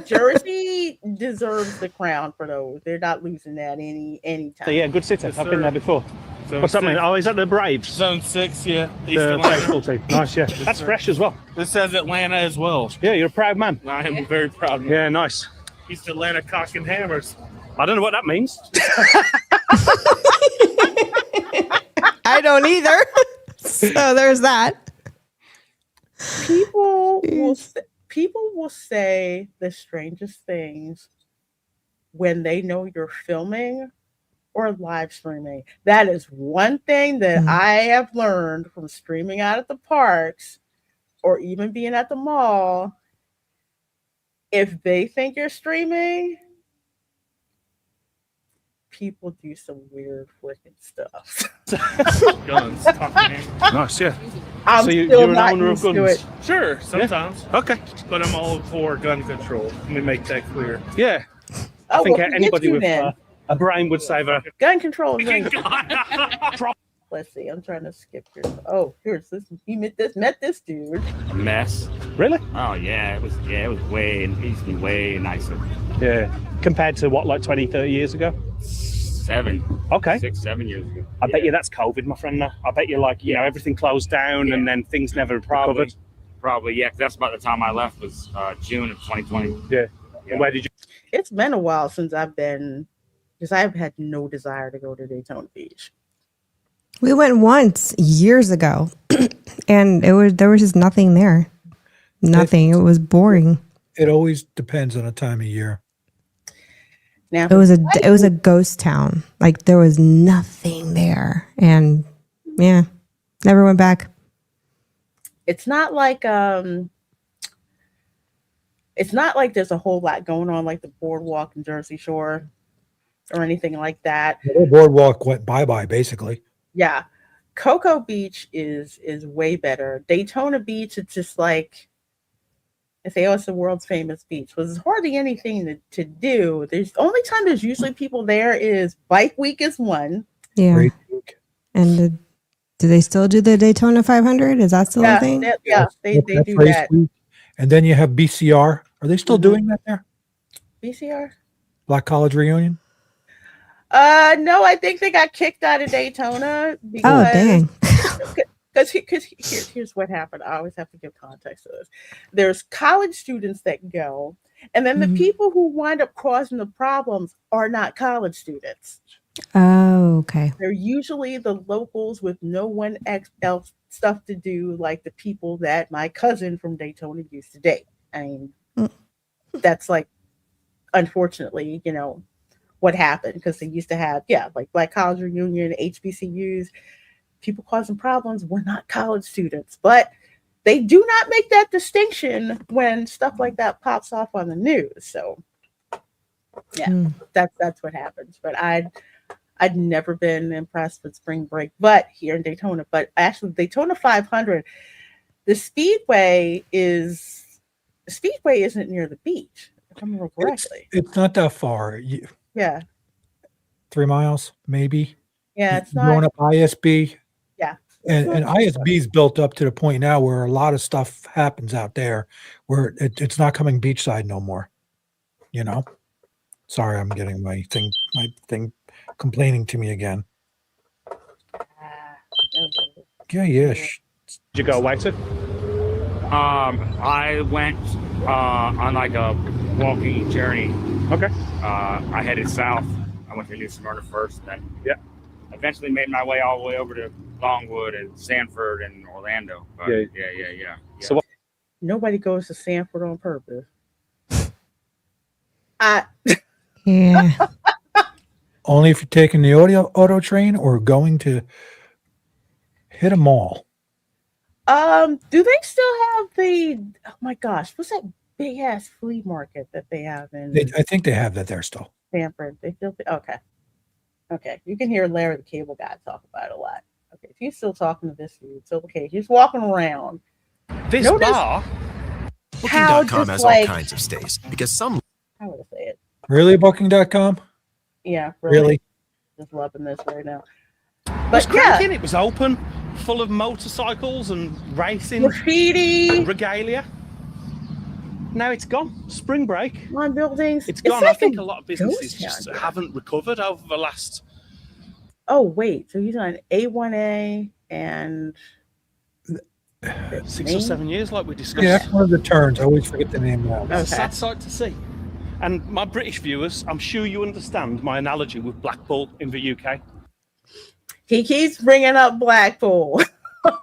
Jersey deserves the crown for those. They're not losing that any time. So yeah, good city. I've been there before. What's that mean? Oh, is that the Braves? Zone 6, yeah. The baseball team. Nice, yeah. That's fresh as well. This says Atlanta as well. Yeah, you're a proud man. I am a very proud man. Yeah, nice. East Atlanta Cock and Hammers. I don't know what that means. I don't either. So there's that. People will say the strangest things when they know you're filming or live streaming. That is one thing that I have learned from streaming out at the parks or even being at the mall. If they think you're streaming, people do some weird freaking stuff. Guns. Nice, yeah. I'm so still you're an not owner of used to guns? it. Sure, sometimes. Yeah. Okay. But I'm all for gun control. Let me make that clear. Yeah. I think anybody with a brain would say that. Gun control is very Let's see. I'm trying to skip here. Oh, here's this. He met this dude. A mess. Really? Oh yeah, it was way and it used to be way nicer. Yeah. Compared to what, like 20, 30 years ago? 7. Okay. 6, 7 years ago. I bet you that's COVID, my friend. Now. I bet you everything closed down and then things never recovered. Probably, yeah. 'Cause that's about the time I left was June of 2020. Yeah. And where did you? It's been a while since I've been, because I've had no desire to go to Daytona Beach. We went once years ago, and there was just nothing there. Nothing. It was boring. It always depends on the time of year. Now it was a ghost town. Like there was nothing there, and yeah, never went back. It's not like there's a whole lot going on like the boardwalk and Jersey Shore or anything like that. The boardwalk went bye-bye basically. Yeah. Cocoa Beach is way better. Daytona Beach, it's just like I say, it's the world's famous beach. Well, there's hardly anything to do. There's only time there's usually people there is Bike Week is one. Yeah. And do they still do the Daytona 500? Is that still a thing? They do that. Week. And then you have BCR. Are they still doing that there? BCR? Black College Reunion? No, I think they got kicked out of Daytona. Because, dang. Because here's what happened. I always have to give context to this. There's college students that go, and then the people who wind up causing the problems are not college students. Oh, okay. They're usually the locals with no one else stuff to do, like the people that my cousin from Daytona used to date. I mean, that's like, unfortunately, what happened, because they used to have, like Black College Reunion, HBCUs. People causing problems were not college students, but they do not make that distinction when stuff like that pops off on the news. So, that's what happens. But I'd never been impressed with spring break, but here in Daytona. But actually, Daytona 500, the Speedway isn't near the beach, if I remember correctly. It's not that far. Yeah. 3 miles, maybe. Yeah, it's Going not. up ISB. Yeah. And ISB's built up to the point now where a lot of stuff happens out there where it's not coming beachside no more. You know? Sorry, I'm getting my thing complaining to me again. Yeah. Did you go away to? I went on like a walking journey. Okay. I headed south. I went to New Smyrna first, then eventually made my way all the way over to Longwood and Sanford and Orlando. But yeah. So what? Nobody goes to Sanford on purpose. Yeah. Only if you're taking the auto train or going to hit a mall. Do they still have oh my gosh, what's that big ass flea market that they have in I think they have that there still. Sanford? They still okay. You can hear Larry the Cable Guy talk about it a lot. Okay, if he's still talking to this dude, so okay, he's walking around. This bar. Booking.com has all kinds of stays because some. How would I say it? Really, Booking.com? Yeah, really. Just loving this right now. It was cracking. It was open, full of motorcycles and racing, graffiti, regalia. Now it's gone. Spring break. On buildings. It's gone. I think a lot of businesses just haven't recovered over the last. Oh wait, so he's on A1A and 6 or 7 years, like we discussed. Yeah, that's one of the turns. I always forget the name now. It's a sad sight to see. And my British viewers, I'm sure you understand my analogy with Blackpool in the UK. He keeps bringing up Blackpool.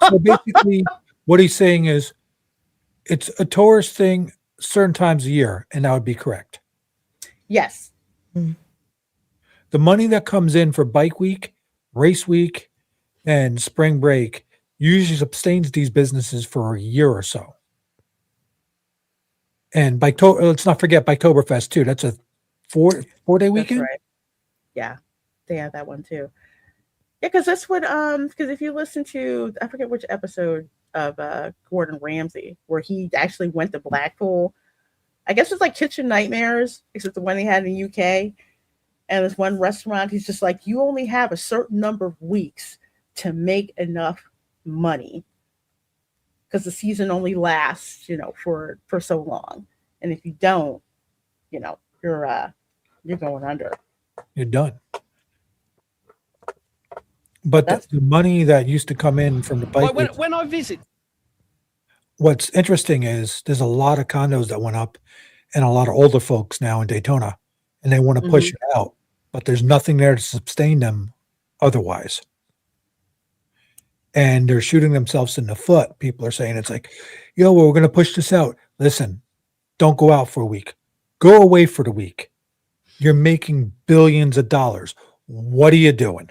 So basically, what he's saying is it's a tourist thing certain times a year, and that would be correct. Yes. The money that comes in for bike week, race week, and spring break usually sustains these businesses for a year or so. And let's not forget Biketoberfest too. That's a 4-day weekend. That's right. Yeah, they have that one too. Yeah, because that's what because if you listen to, I forget which episode of Gordon Ramsay where he actually went to Blackpool. I guess it's like Kitchen Nightmares, except the one they had in the UK. And there's one restaurant, he's just like, you only have a certain number of weeks to make enough money because the season only lasts, for so long. And if you don't, you're going under. You're done. But the money that used to come in from the bike. When I visit. What's interesting is there's a lot of condos that went up and a lot of older folks now in Daytona, and they want to push it out, but there's nothing there to sustain them otherwise. And they're shooting themselves in the foot. People are saying it's like, we're going to push this out. Listen, don't go out for a week. Go away for the week. You're making billions of dollars. What are you doing?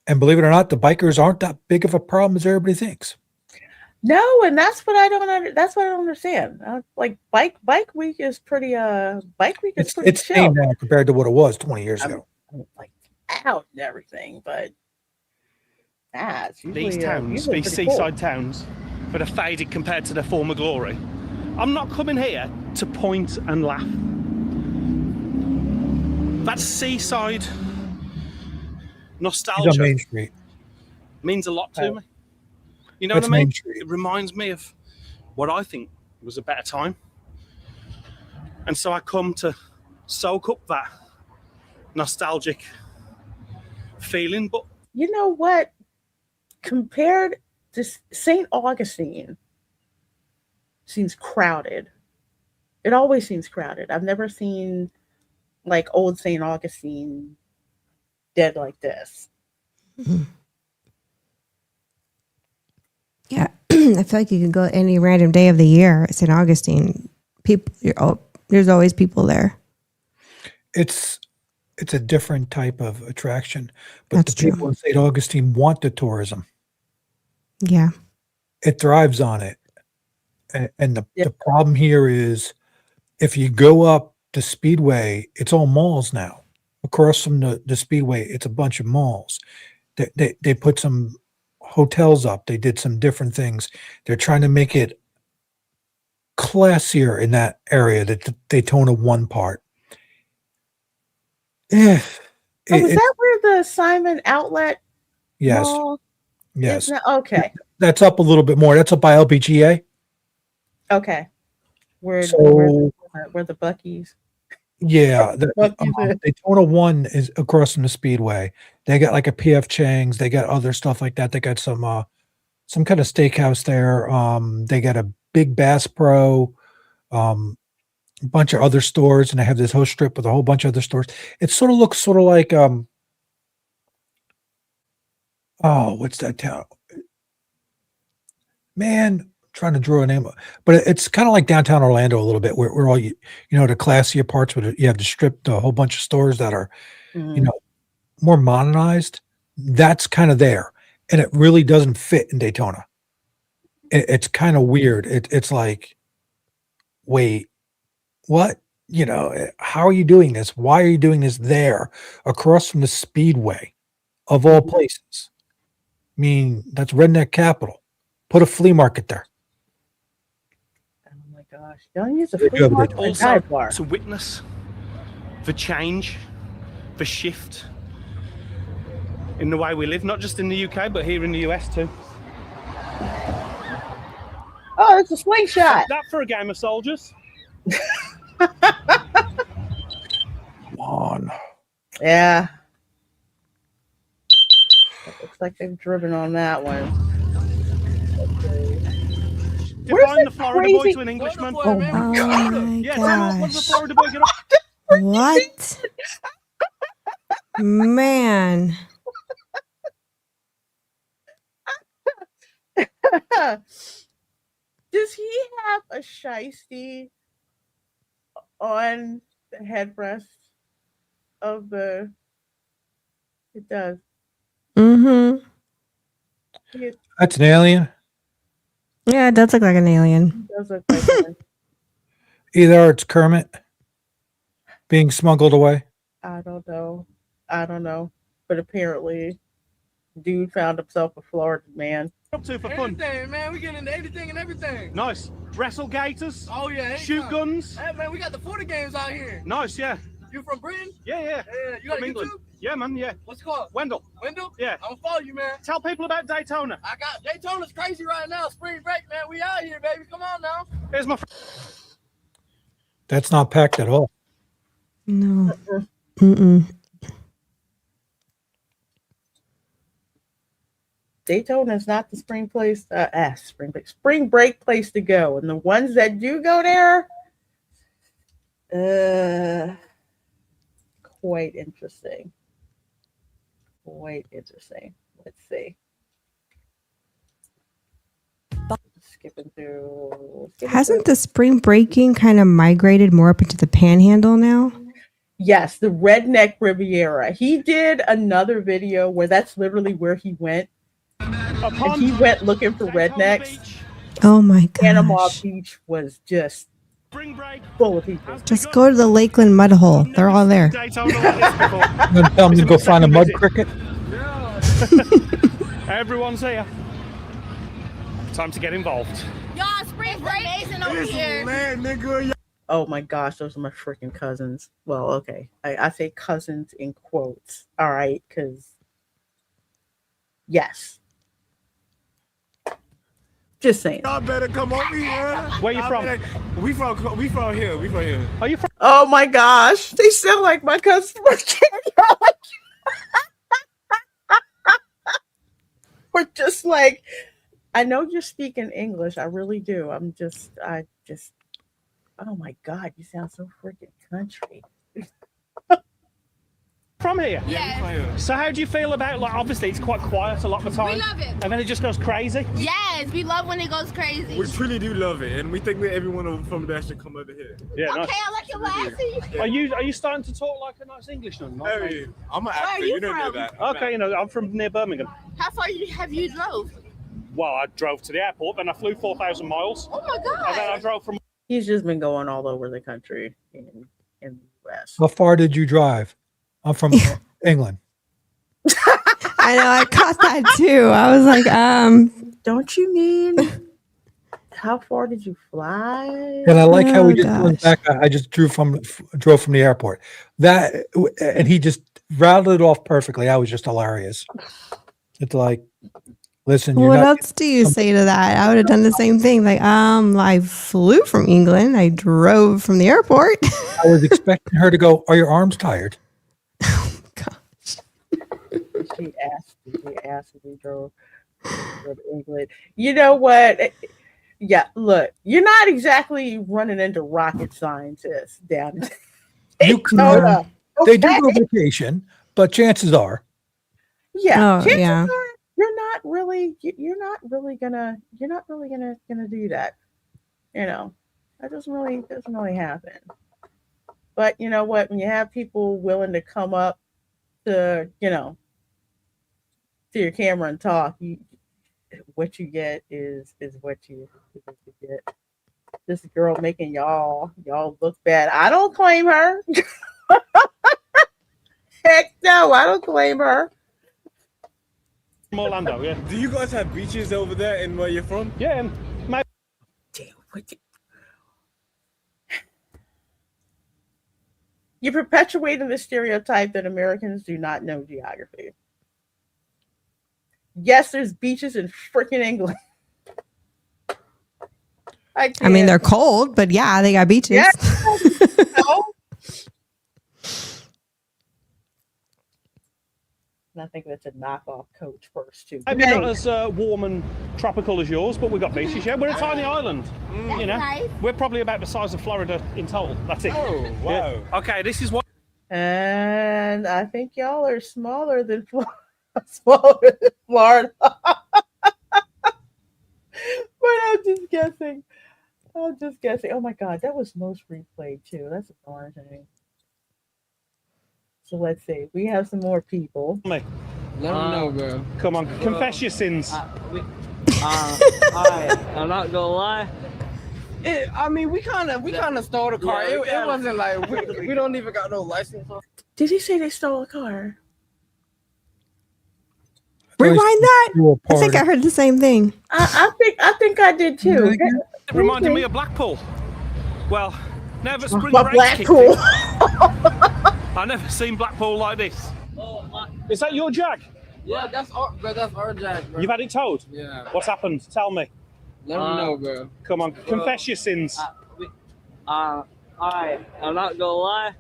And believe it or not, the bikers aren't that big of a problem as everybody thinks. No, and that's what I don't understand. Like bike week is pretty bike week is pretty it's chill. tame now compared to what it was 20 years ago. Like out and everything, but it's usually, these towns, these seaside towns that are faded compared to their former glory. I'm not coming here to point and laugh. That seaside nostalgia on Main Street means a lot to me. You know what I mean? It reminds me of what I think was a better time. And so I come to soak up that nostalgic feeling. But you know what? Compared to St. Augustine seems crowded. It always seems crowded. I've never seen like old St. Augustine dead like this. Yeah, I feel like you can go any random day of the year at St. Augustine. There's always people there. It's a different type of attraction, but the people in St. Augustine want the tourism. Yeah, it thrives on it, and the problem here is if you go up to Speedway, it's all malls now. across from the Speedway, it's a bunch of malls. They put some hotels up. They did some different things. They're trying to make it classier in that area, the Daytona 1 part. Yeah. Is that where the Simon Outlet Yes. Mall Yes. is now? Okay. That's up a little bit more. That's up by LPGA. Okay. Where the Buc-ee's? Yeah. Daytona 1 is across from the Speedway. They got like a PF Chang's. They got other stuff like that. They got some kind of steakhouse there. They got a big Bass Pro, a bunch of other stores, and they have this whole strip with a whole bunch of other stores. It sort of looks like what's that town? Man, trying to draw a name, but it's kind of like downtown Orlando a little bit, where all the classier parts, where you have the strip, a whole bunch of stores that are, more modernized. That's kind of there, and it really doesn't fit in Daytona. It's kind of weird. It's like, wait, what? How are you doing this? Why are you doing this there, across from the Speedway, of all places? I mean, that's redneck capital. Put a flea market there. Oh my gosh! Don't use a flea market for a dive bar. To witness the change, the shift in the way we live, not just in the UK, but here in the US too. Oh, it's a slingshot. That for a game of soldiers. Come on. Yeah. It looks like they've driven on that one. Define the Florida boy to an Englishman. Oh my Yeah, gosh. what does the Florida boy get up? What? Man. Does he have a shiesty on the headrest of the? It does. Mm-hmm. That's an alien. Yeah, it does look like an alien. It does look like one. Either it's Kermit being smuggled away. I don't know. But apparently, dude found himself a Florida man. Up to for fun. Anything, man. We get into anything and everything. Nice. Wrestle gators. Oh yeah. Shoot guns. Hey man, we got the 40 games out here. Nice, yeah. You from Britain? Yeah. Yeah. You got From a England. YouTube? Yeah, man. Yeah. What's it called? Wendell. Wendell? Yeah. I'm gonna follow you, man. Tell people about Daytona. I got Daytona's crazy right now. Spring break, man. We out here, baby. Come on now. Here's my. That's not packed at all. No. Mm-mm. Daytona is not the spring break place to go, and the ones that do go there, quite interesting. Let's see. Skipping through. Hasn't the spring breaking kind of migrated more up into the Panhandle now? Yes, the Redneck Riviera. He did another video where that's literally where he went. And he went looking for rednecks. Oh my gosh. Panama Beach was just full of people. Just go to the Lakeland mud hole. They're all there. You gonna tell me to go find a mud cricket? Everyone's here. Time to get involved. Y'all, spring break amazing over here. Man, nigga. Oh my gosh, those are my freaking cousins. Well, okay. I say cousins in quotes. All right, because yes. Just saying. Y'all better come over here. Where you from? We from here. Are you from? Oh my gosh, they sound like my customers. We're just like, I know you're speaking English. I really do. Oh my God, you sound so freaking country. From here? Yeah. So how do you feel about, like, obviously it's quite quiet a lot of the time. We love it. And then it just goes crazy? Yes, we love when it goes crazy. We truly do love it, and we think that everyone from there should come over here. Yeah, okay, nice. I like your glasses. Are you starting to talk like a nice Englishman? Hey, I'm an Where are actor. you You don't know from? that. Okay, I'm from near Birmingham. How far have you drove? Well, I drove to the airport, then I flew 4,000 miles. Oh my God. And then I drove from... He's just been going all over the country in the US. How far did you drive? I'm from England. I know, I caught that too. I was like, Don't you mean how far did you fly? And I like how we just went back. I just drove from the airport. And he just rattled it off perfectly. I was just hilarious. It's like, listen. What else do you say to that? I would have done the same thing. Like, I flew from England. I drove from the airport. I was expecting her to go, "Are your arms tired?" She asked if we drove to England. You know what? Yeah, look, you're not exactly running into rocket scientists down there. You can, they do go vacation, but chances are. Yeah, chances are you're not really gonna do that. You know, that doesn't really happen. But you know what? When you have people willing to come up to, to your camera and talk, what you get is what you get. This girl making y'all look bad. I don't claim her. Heck no, I don't claim her. From Orlando, yeah. Do you guys have beaches over there in where you're from? Yeah, mate. You're perpetuating the stereotype that Americans do not know geography. Yes, there's beaches in freaking England. I mean, they're cold, but yeah, they got beaches. Yeah. And I think that's a knockoff coach first, too. Maybe not as warm and tropical as yours, but we've got beaches, yeah. We're a tiny island, you know. Nice. We're probably about the size of Florida in total. That's it. Oh, wow. Yeah. Okay, this is what... And I think y'all are smaller than Florida. But I'm just guessing. Oh my God, that was most replayed too. That's astonishing. So let's see. We have some more people. Let me know, bro. Come on, confess your sins. I'm not gonna lie. I mean, we kind of stole the car. It wasn't like we don't even got no license. Did he say they stole a car? Rewind that. I think I heard the same thing. I think I did too. It reminded me of Blackpool. Well, never spring break. Blackpool. I've never seen Blackpool like this. Is that your Jag? Yeah, that's our Jag, bro. You've had it towed? Yeah. What's happened? Tell me. Let me know, bro. Come on, confess your sins. I'm not gonna lie.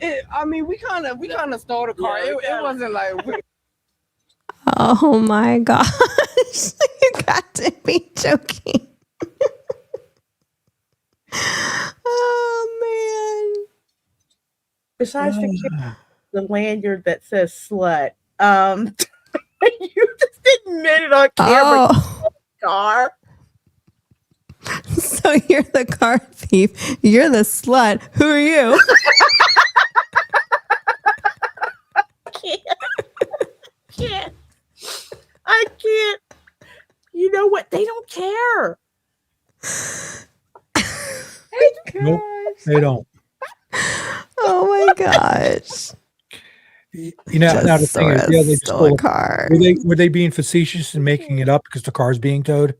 I mean, we kind of stole the car. It wasn't like. Oh my gosh! You got to be joking. Oh man! Besides the lanyard that says "slut," you just admitted on camera. Car. So you're the car thief. You're the slut. Who are you? Can't. I can't. You know what? They don't care. Nope, they don't. Oh my gosh. You know, now the thing is, they stole a car. Were they being facetious and making it up because the car's being towed?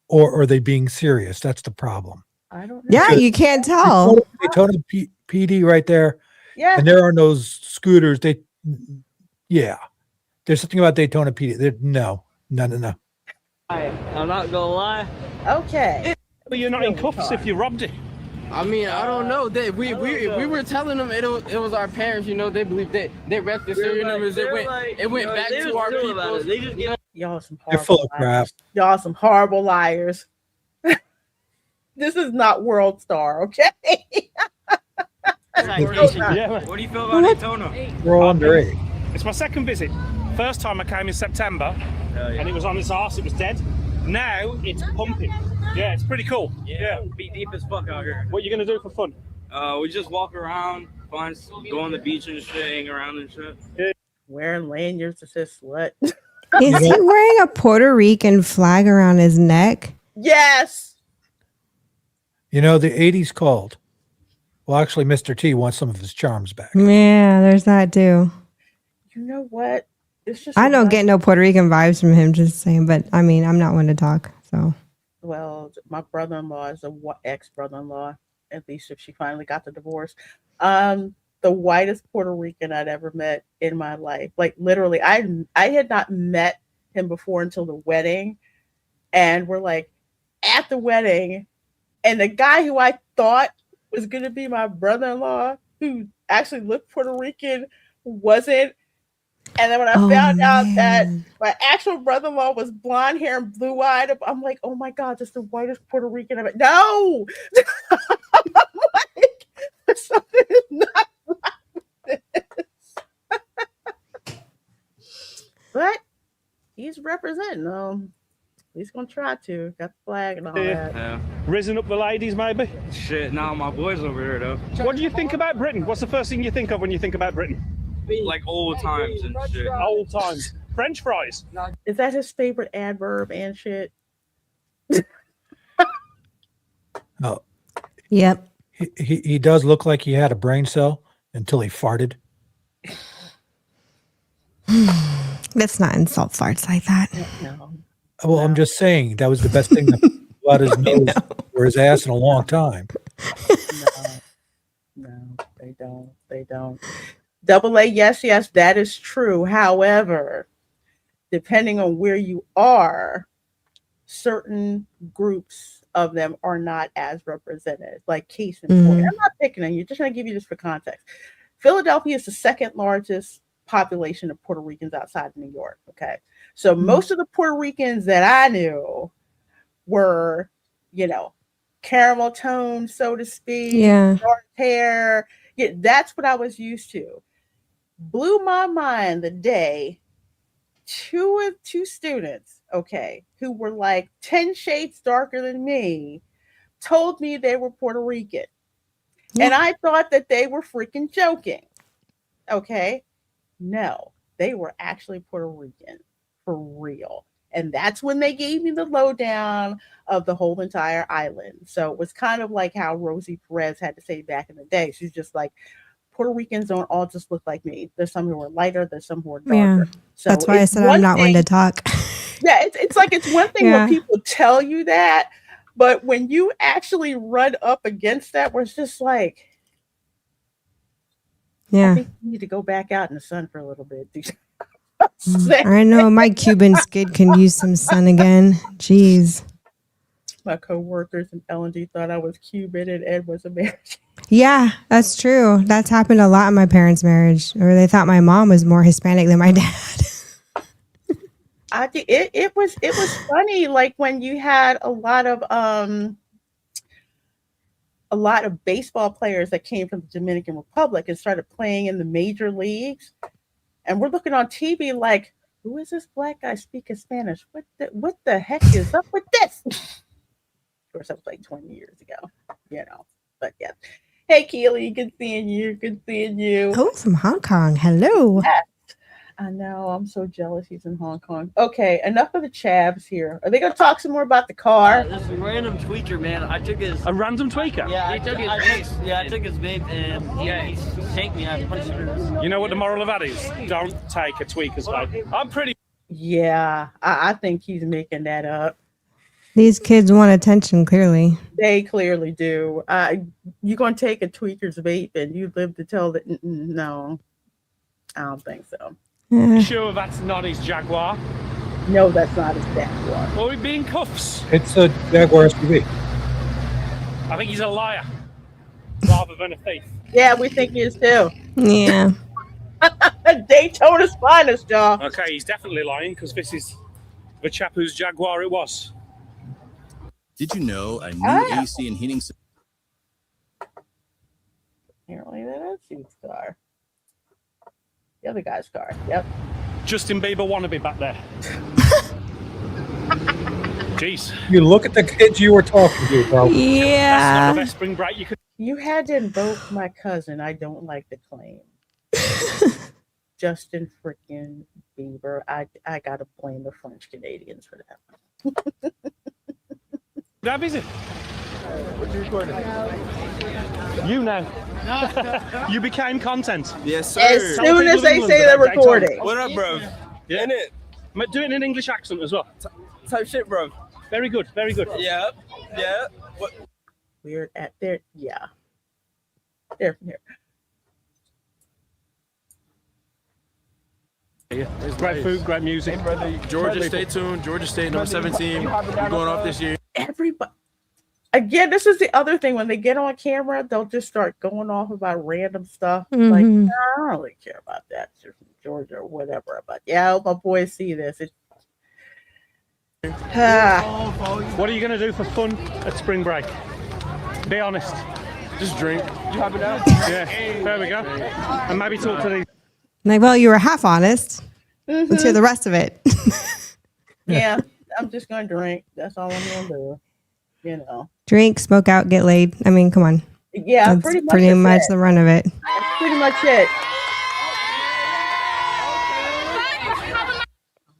Or are they being serious? That's the problem. I don't know. Yeah, you can't tell. Daytona PD right there. Yeah. And there are those scooters. There's something about Daytona PD. No. I'm not gonna lie. Okay. But you're not in cuffs if you robbed it. I mean, I don't know. We were telling them it was our parents. You know, they believe they wrecked the serial numbers. It went back to our people. Y'all some They're horrible full of crap. liars. Y'all some horrible liars. This is not World Star, okay? What do you feel about Daytona? We're all underage. It's my second visit. First time I came in September, and it was on its arse. It was dead. Now it's pumping. Yeah, it's pretty cool. Yeah, be deep as fuck out here. What are you gonna do for fun? We just walk around, go on the beach and shit, hang around and shit. Yeah. Wearing lanyards that says "slut." Is he wearing a Puerto Rican flag around his neck? Yes. You know, the 80s called. Well, actually, Mr. T wants some of his charms back. Yeah, there's that too. You know what? It's just I don't get no Puerto Rican vibes from him, just saying. But I mean, I'm not one to talk, so. Well, my brother-in-law is a ex-brother-in-law, at least if she finally got the divorce. The whitest Puerto Rican I'd ever met in my life. Like literally, I had not met him before until the wedding, and we're like at the wedding, and the guy who I thought was going to be my brother-in-law, who actually looked Puerto Rican, wasn't. And then when I found out that my actual brother-in-law was blonde hair and blue-eyed, I'm like, oh my God, that's the whitest Puerto Rican I've ever. No! I'm like, something is not right with this. But he's representing. He's gonna try to. Got the flag and all that. Yeah. Risen up the ladies, maybe? Shit, now my boys over here, though. What do you think about Britain? What's the first thing you think of when you think about Britain? Like old times and shit. Old times. French fries. Is that his favorite adverb and shit? Oh. Yep. He does look like he had a brain cell until he farted. Let's not insult farts like that. No. Well, I'm just saying that was the best thing that out his nose or his ass in a long time. No, they don't. They don't. Double A, yes, that is true. However, depending on where you are, certain groups of them are not as represented. Like case in point. I'm not picking on you, just trying to give you this for context. Philadelphia is the second largest population of Puerto Ricans outside of New York. Okay. So most of the Puerto Ricans that I knew were, caramel toned, so to speak, dark hair. Yeah, that's what I was used to. Blew my mind the day two students, who were like 10 shades darker than me, told me they were Puerto Rican. Yeah. And I thought that they were freaking joking. Okay. No, they were actually Puerto Rican for real. And that's when they gave me the lowdown of the whole entire island. So it was kind of like how Rosie Perez had to say back in the day. She's just like, Puerto Ricans don't all just look like me. There's some who are lighter, there's some who are darker. Yeah, so that's why I said I'm not one to talk. Yeah, it's like it's one thing when people tell you that, but when you actually run up against that, where it's just like, I think you need to go back out in the sun for a little bit. I know my Cuban skid can use some sun again. Jeez. My co-workers in L&D thought I was Cuban and Ed was American. Yeah, that's true. That's happened a lot in my parents' marriage, or they thought my mom was more Hispanic than my dad. I think it was funny, like when you had a lot of baseball players that came from the Dominican Republic and started playing in the major leagues, and we're looking on TV like, who is this black guy speaking Spanish? What the heck is up with this? Of course, that was like 20 years ago, But yeah. Hey, Keely, good seeing you. Good seeing you. Oh, from Hong Kong. Hello. Yes. I know. I'm so jealous he's in Hong Kong. Okay, enough of the chavs here. Are they going to talk some more about the car? This is a random tweaker, man. I took his... A random tweaker? Yeah, I took his vape. I took his vape, and he tanked me. I punched him. You know what the moral of that is? Don't take a tweaker's vape. I'm pretty... Yeah, I think he's making that up. These kids want attention, clearly. They clearly do. You're going to take a tweaker's vape and you live to tell that? No, I don't think so. You sure that's not his Jaguar? No, that's not his Jaguar. Will we be in cuffs? It's a Jaguar SUV. I think he's a liar rather than a thief. Yeah, we think he is too. Yeah. Daytona's finest, y'all. Okay, he's definitely lying because this is the chap whose Jaguar it was. Did you know a new AC and heating system? Apparently that is his car. The other guy's car. Yep. Justin Bieber wannabe back there. Jeez. You look at the kids you were talking to, bro. Yeah. That's not the best spring break you could. You had to invoke my cousin. I don't like the claim. Justin freaking Bieber. I gotta blame the French Canadians for that. That is it. What you recording? You know. You became content. Yes, sir. As soon as they say they're recording. What up, bro? Yeah. In it. Do it in an English accent as well. Type shit, bro. Very good, very good. Yeah. Yeah. What? We're at there. Yeah. There. Yeah, it's great food, great music. Georgia, stay tuned. Georgia State, number 17. We're going off this year. Everybody. Again, this is the other thing. When they get on camera, they'll just start going off about random stuff. Like, nah, I don't really care about that. Georgia or whatever. But yeah, I hope my boys see this. What are you going to do for fun at spring break? Be honest. Just drink. You happy now? Yeah, there we go. And maybe talk to these. Like, well, you were half honest. Let's hear the rest of it. Yeah, I'm just going to drink. That's all I'm going to do. You know. Drink, smoke out, get laid. I mean, come on. Yeah, that's pretty much the run of it. That's pretty much it. Oh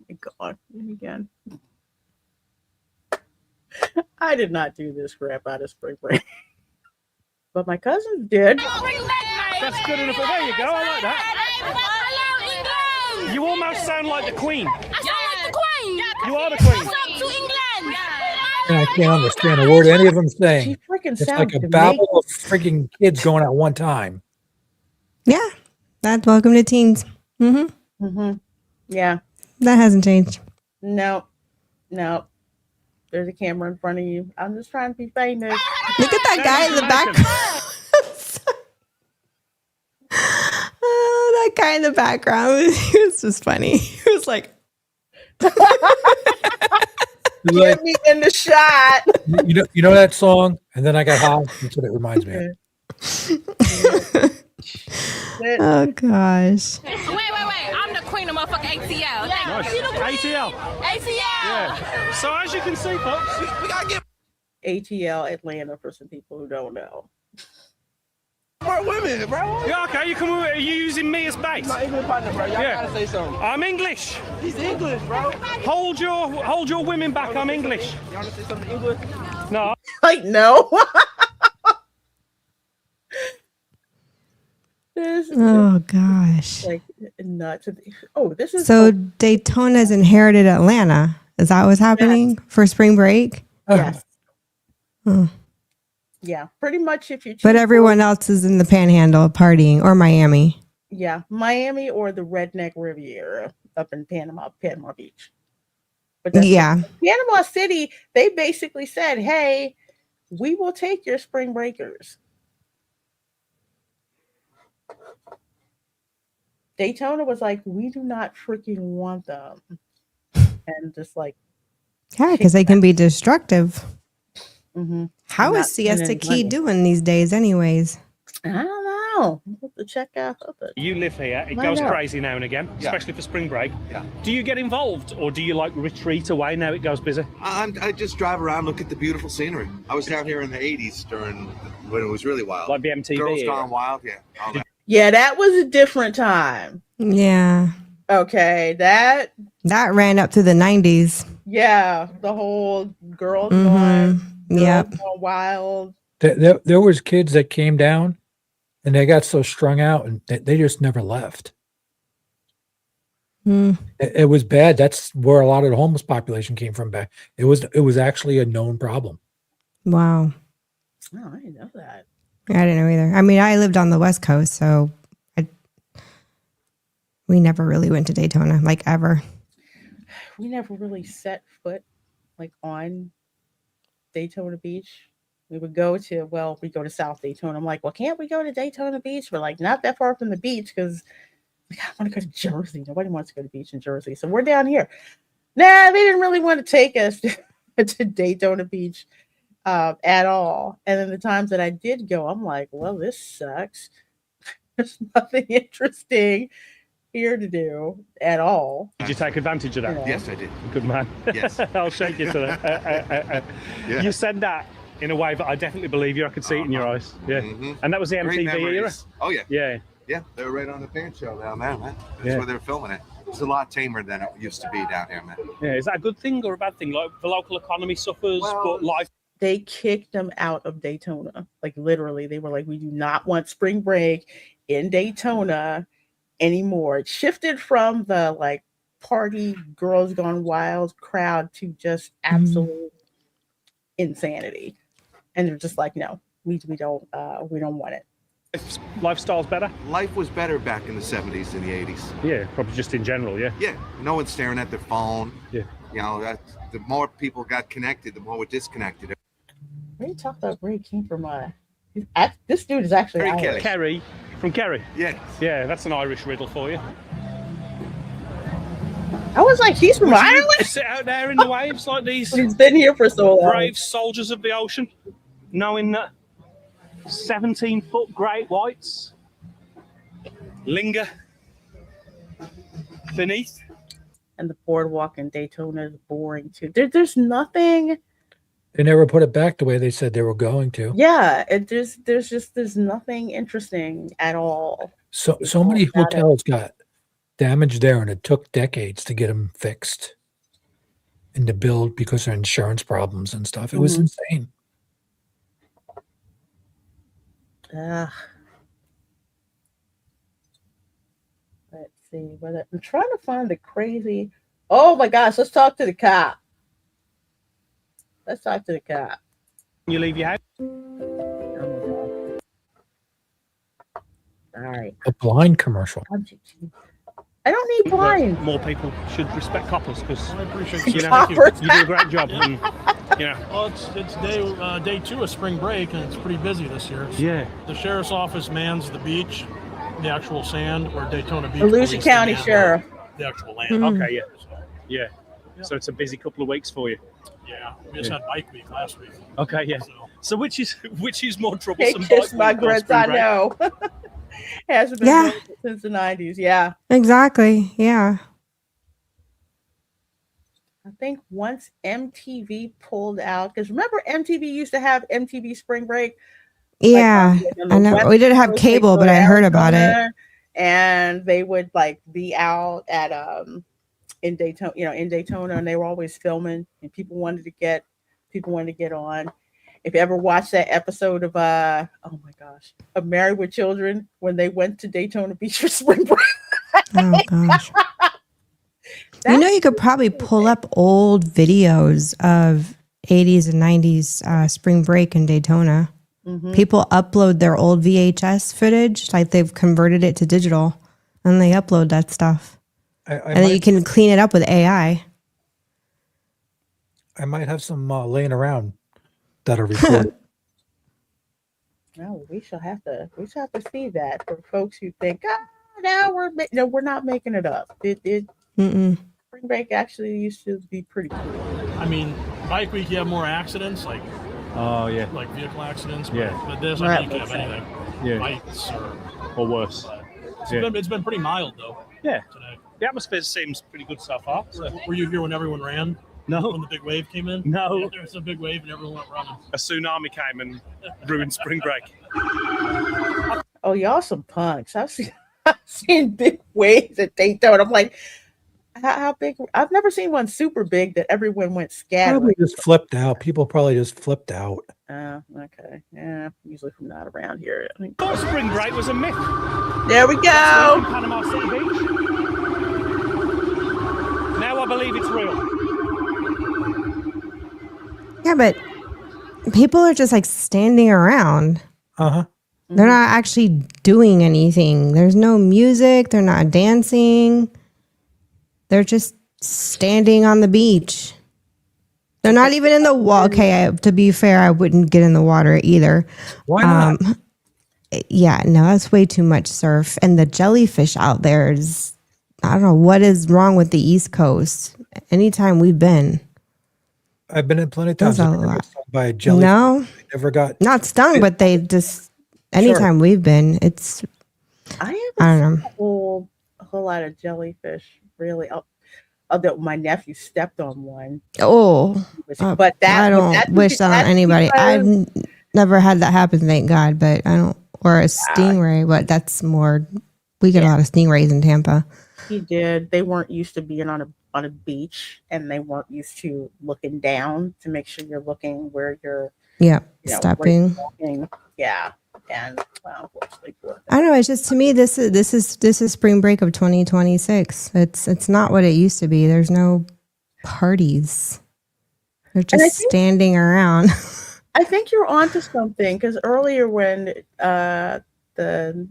my God. Again. I did not do this crap out of spring break. But my cousins did. That's good enough. There you go. I like that. You almost sound like the Queen. I sound like the Queen. You are the Queen. What's up to England? And I can't understand a word any of them saying. It's like a babble of freaking kids going at one time. Yeah, that's welcome to teens. Yeah. That hasn't changed. No. There's a camera in front of you. I'm just trying to be famous. Look at that guy in the background. Oh, that guy in the background. He was just funny. He was like, Get me in the shot. You know that song? And then I got high. That's what it reminds me of. Oh gosh. Wait. I'm the queen of motherfucking ATL. Nice. ATL. Yeah. So as you can see, folks, we gotta get ATL Atlanta for some people who don't know. more women, bro. Yeah, okay. Are you using me as base? My English partner, bro. Y'all gotta say something. I'm English. He's English, bro. Hold your women back. I'm English. You wanna say something in English? No. Like no. Oh gosh. Like nuts. Oh, this is So Daytona's inherited Atlanta. Is that what's happening for spring break? Yes. Oh. Yeah, pretty much if you choose But everyone else is in the Panhandle partying or Miami. Yeah, Miami or the Redneck Riviera up in Panama Beach. But Yeah. Panama City, they basically said, "Hey, we will take your spring breakers." Daytona was like, "We do not freaking want them," and just like, Yeah, because they can be destructive. mm-hmm. How is Siesta Key doing these days, anyways? I don't know. We'll have to check out. You live here. It I goes know. crazy now and again, Yeah. especially for spring break. Yeah. Do you get involved, or do you like retreat away now it goes busy? I just drive around, look at the beautiful scenery. I was down here in the 80s when it was really wild. Like BMTV. Girls Gone Wild, yeah. All that. Yeah, that was a different time. Yeah. Okay, that ran up through the 90s. yeah, the whole girls Mhm. gone Yep. wild. There was kids that came down and they got so strung out and they just never left. It was bad. That's where a lot of the homeless population came from back. It was actually a known problem. Wow. Oh, I didn't know that. I didn't know either. I mean, I lived on the West Coast, so we never really went to Daytona, like ever. We never really set foot like on Daytona Beach. We would go to South Daytona. I'm like, well, can't we go to Daytona Beach? We're like, not that far from the beach because I want to go to Jersey. Nobody wants to go to the beach in Jersey. So we're down here. Nah, they didn't really want to take us to Daytona Beach at all. And then the times that I did go, I'm like, well, this sucks. There's nothing interesting here to do at all. Did you take advantage of that? Yeah. Yes, I did. Good man. Yes. I'll shake you to that. Yeah. You said that in a way that I definitely believe you. I could see it in your eyes. Yeah. Mhm. And that was the Great MTV era? memories. Oh, yeah. Yeah. Yeah, they were right on the fan show down there, man. That's Yeah. where they were filming it. It's a lot tamer than it used to be down here, man. Yeah. Is that a good thing or a bad thing? Like the local economy suffers, Well, but life. they kicked them out of Daytona. Like literally, they were like, we do not want spring break in Daytona anymore. It shifted from the like party girls gone wild crowd to just absolute insanity. And they're just like, no, we don't want it. Lifestyle's better? Life was better back in the 70s and the 80s. Yeah, probably just in general, yeah. Yeah, no one's staring at their phone. Yeah. You know, the more people got connected, the more we're disconnected. Where you talk about where he came from? This dude is actually Irish. Kerry. From Kerry? Yeah. Yeah, that's an Irish riddle for you. I was like, he's from Ireland? Sit out there in the waves like these. He's been here for so long. Brave soldiers of the ocean, knowing that 17-foot great whites linger beneath. And the boardwalk in Daytona is boring too. There's nothing. They never put it back the way they said they were going to. Yeah, there's nothing interesting at all. So many hotels got damaged there, and it took decades to get them fixed and to build because of insurance problems and stuff. It was insane. Let's see whether I'm trying to find the crazy. Oh my gosh, let's talk to the cop. Let's talk to the cop. You leave your house. All right. A blind commercial. I don't need blinds. More people should respect coppers because I appreciate you do a great job. And, Well, it's day 2 of spring break, and it's pretty busy this year. So Yeah. The sheriff's office mans the beach, the actual sand, or Daytona Beach. Volusia Police County man Sheriff. The actual land. Okay, yeah. So it's a busy couple of weeks for you. Yeah, we just had bike week last week. Okay, yeah. So which is more troublesome? Hey, kiss my grits, I know. Hasn't been doing it since the 90s. Yeah. Exactly. Yeah. I think once MTV pulled out, because remember MTV used to have MTV Spring Break. Yeah. I know. We didn't have cable, but I heard about it. And they would like be out at in Daytona, and they were always filming, and people wanted to get on. If you ever watched that episode of of Married with Children, when they went to Daytona Beach for spring break. Oh gosh. You could probably pull up old videos of 80s and 90s spring break in Daytona. Mm-hmm. People upload their old VHS footage, like they've converted it to digital, and they upload that stuff. And then you can clean it up with AI. I might have some laying around that are recorded. No, we shall have to see that for folks who think, we're not making it up. Spring break actually used to be pretty cool. I mean, bike week you have more accidents, like like vehicle accidents. But this, I think you can have anything. Yeah. Fights or worse. It's been pretty mild though. Yeah. Today. The atmosphere seems pretty good so far. So. Were you here when everyone ran? No. When the big wave came in? No. Yeah, there was a big wave and everyone went running. A tsunami came and ruined spring break. Oh, y'all some punks. I've seen big waves at Daytona. I'm like, how big? I've never seen one super big that everyone went scattering. Probably just flipped out. People probably just flipped out. Oh, okay. Yeah, usually from not around here. I think. Thought spring break was a myth. There we go. Panama City Beach. Now I believe it's real. Yeah, but people are just like standing around. Uh-huh. They're not actually doing anything. There's no music. They're not dancing. They're just standing on the beach. They're not even in the water. Okay, to be fair, I wouldn't get in the water either. Why not? Yeah, no, that's way too much surf. And the jellyfish out there is, I don't know what is wrong with the East Coast. Anytime we've been. I've been in plenty of times. That's a I've never lot. been stung by a jellyfish. No. I never got. Not stung, but they just, anytime we've been, it's, I don't haven't know. seen a whole lot of jellyfish, really. Although my nephew stepped on one. Oh, but that I don't wish that on anybody. I've never had that happen, thank God. But I don't, or a stingray. But that's more. We get a lot of stingrays in Tampa. He did. They weren't used to being on a on a beach and they weren't used to looking down to make sure you're looking where you're stepping. Yeah. And unfortunately, I don't know. It's just, to me, this is spring break of 2026. It's not what it used to be. There's no parties. They're just standing around. I think you're onto something, because earlier when the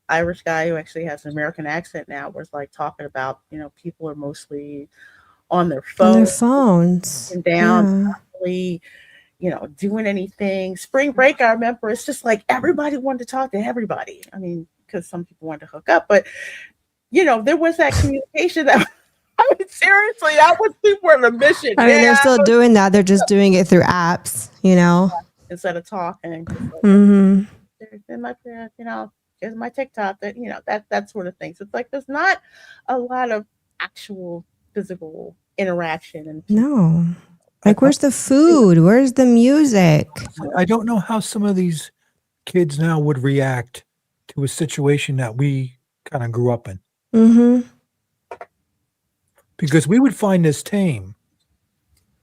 Irish guy who actually has an American accent now was like talking about, people are mostly on their phones, and down, not really, doing anything. Spring break, I remember, it's just like everybody wanted to talk to everybody. I mean, because some people wanted to hook up, but there was that communication that. I mean, seriously, that was people on a mission. I mean, they're still doing that. They're just doing it through apps, instead of talking. Mm-hmm. In my, here's my TikTok. That sort of thing. So it's like there's not a lot of actual physical interaction. And no, like where's the food? Where's the music? I don't know how some of these kids now would react to a situation that we kind of grew up in. Mm-hmm. Because we would find this tame.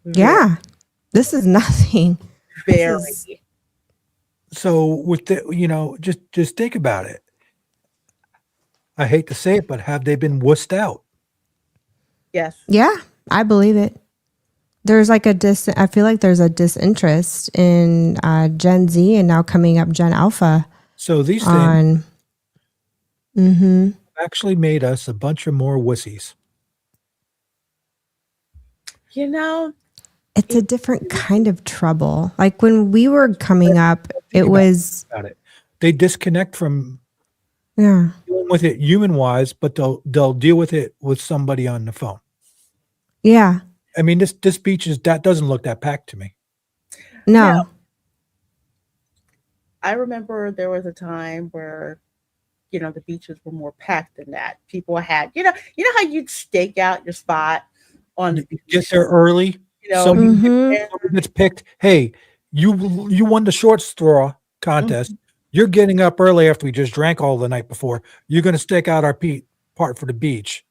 Yeah. This is nothing. Very. So with the, just think about it. I hate to say it, but have they been wussed out? Yes. Yeah, I believe it. There's like I feel like there's a disinterest in Gen Z and now coming up Gen Alpha. So these things actually made us a bunch of more wussies. It's a different kind of trouble. Like when we were coming up, it was about it. They disconnect from dealing with it human wise, but they'll deal with it with somebody on the phone. Yeah. I mean, this beach that doesn't look that packed to me. No. I remember there was a time where the beaches were more packed than that. People had how you'd stake out your spot on the beach. Get there early. Somebody gets picked. Hey, you won the short straw contest. You're getting up early after we just drank all the night before. You're going to stake out our part for the beach,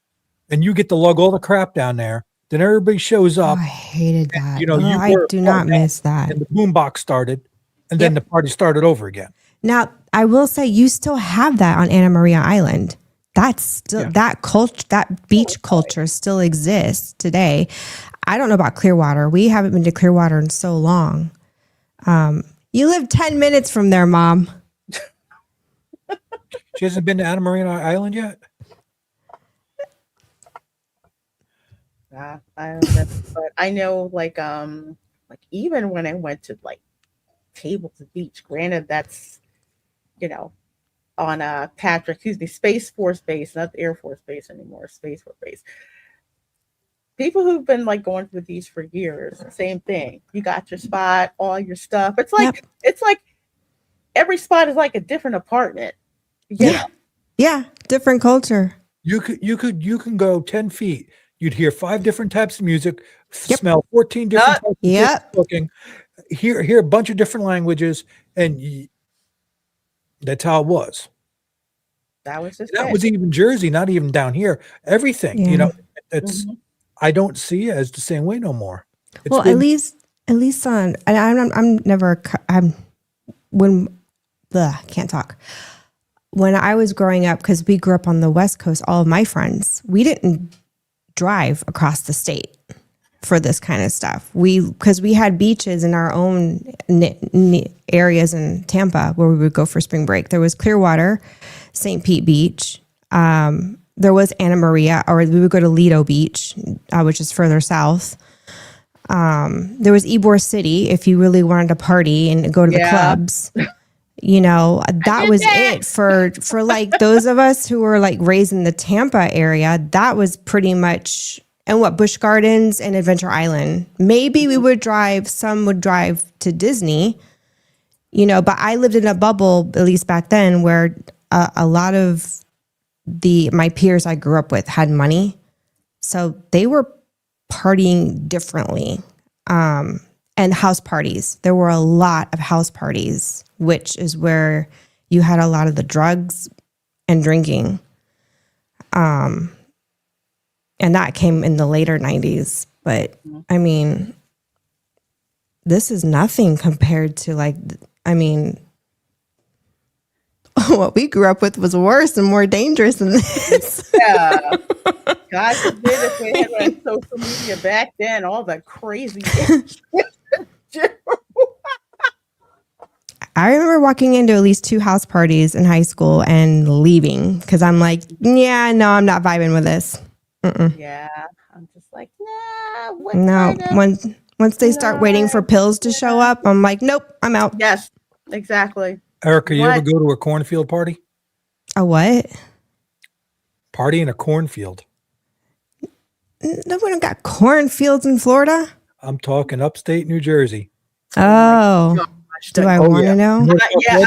and you get to lug all the crap down there. Then everybody shows up. I hated that. And, I do not miss that. And the boombox started, and then the party started over again. Now, I will say you still have that on Anna Maria Island. That's still that culture, that beach culture still exists today. I don't know about Clearwater. We haven't been to Clearwater in so long. You live 10 minutes from there, Mom. She hasn't been to Anna Maria Island yet? I don't know, but I know like even when I went to like Tables Beach, granted that's on Space Force Base, not the Air Force Base anymore, Space Force Base. People who've been like going to the beach for years, same thing. You got your spot, all your stuff. It's like every spot is like a different apartment. Yeah, different culture. You can go 10 feet. You'd hear 5 different types of music, smell 14 different types of cooking, hear a bunch of different languages, and that's how it was. That was even Jersey, not even down here. Everything, it's I don't see it as the same way no more. At least on can't talk. When I was growing up, because we grew up on the West Coast, all of my friends, we didn't drive across the state for this kind of stuff. Because we had beaches in our own areas in Tampa where we would go for spring break. There was Clearwater, St. Pete Beach. There was Anna Maria, or we would go to Lido Beach, which is further south. There was Ybor City if you really wanted to party and go to the clubs. That was it for like those of us who were like raised in the Tampa area. That was pretty much, and Busch Gardens and Adventure Island. Maybe we would drive, some would drive to Disney, but I lived in a bubble, at least back then, where a lot of my peers I grew up with had money. So they were partying differently. And house parties. There were a lot of house parties, which is where you had a lot of the drugs and drinking. And And that came in the later 90s. But I mean, this is nothing compared to like, I mean, what we grew up with was worse and more dangerous than this. Yeah. God forbid if we had like social media back then, all the crazy I remember walking into at least 2 house parties in high school and leaving because I'm like, yeah, no, I'm not vibing with this. Yeah, I'm just like, nah. No, once they start waiting for pills to show up, I'm like, nope, I'm out. Yes, exactly. Erica, you ever go to a cornfield party? A what? Party in a cornfield. No, we don't got cornfields in Florida. I'm talking upstate New Jersey. Oh, do I want to know? Yeah,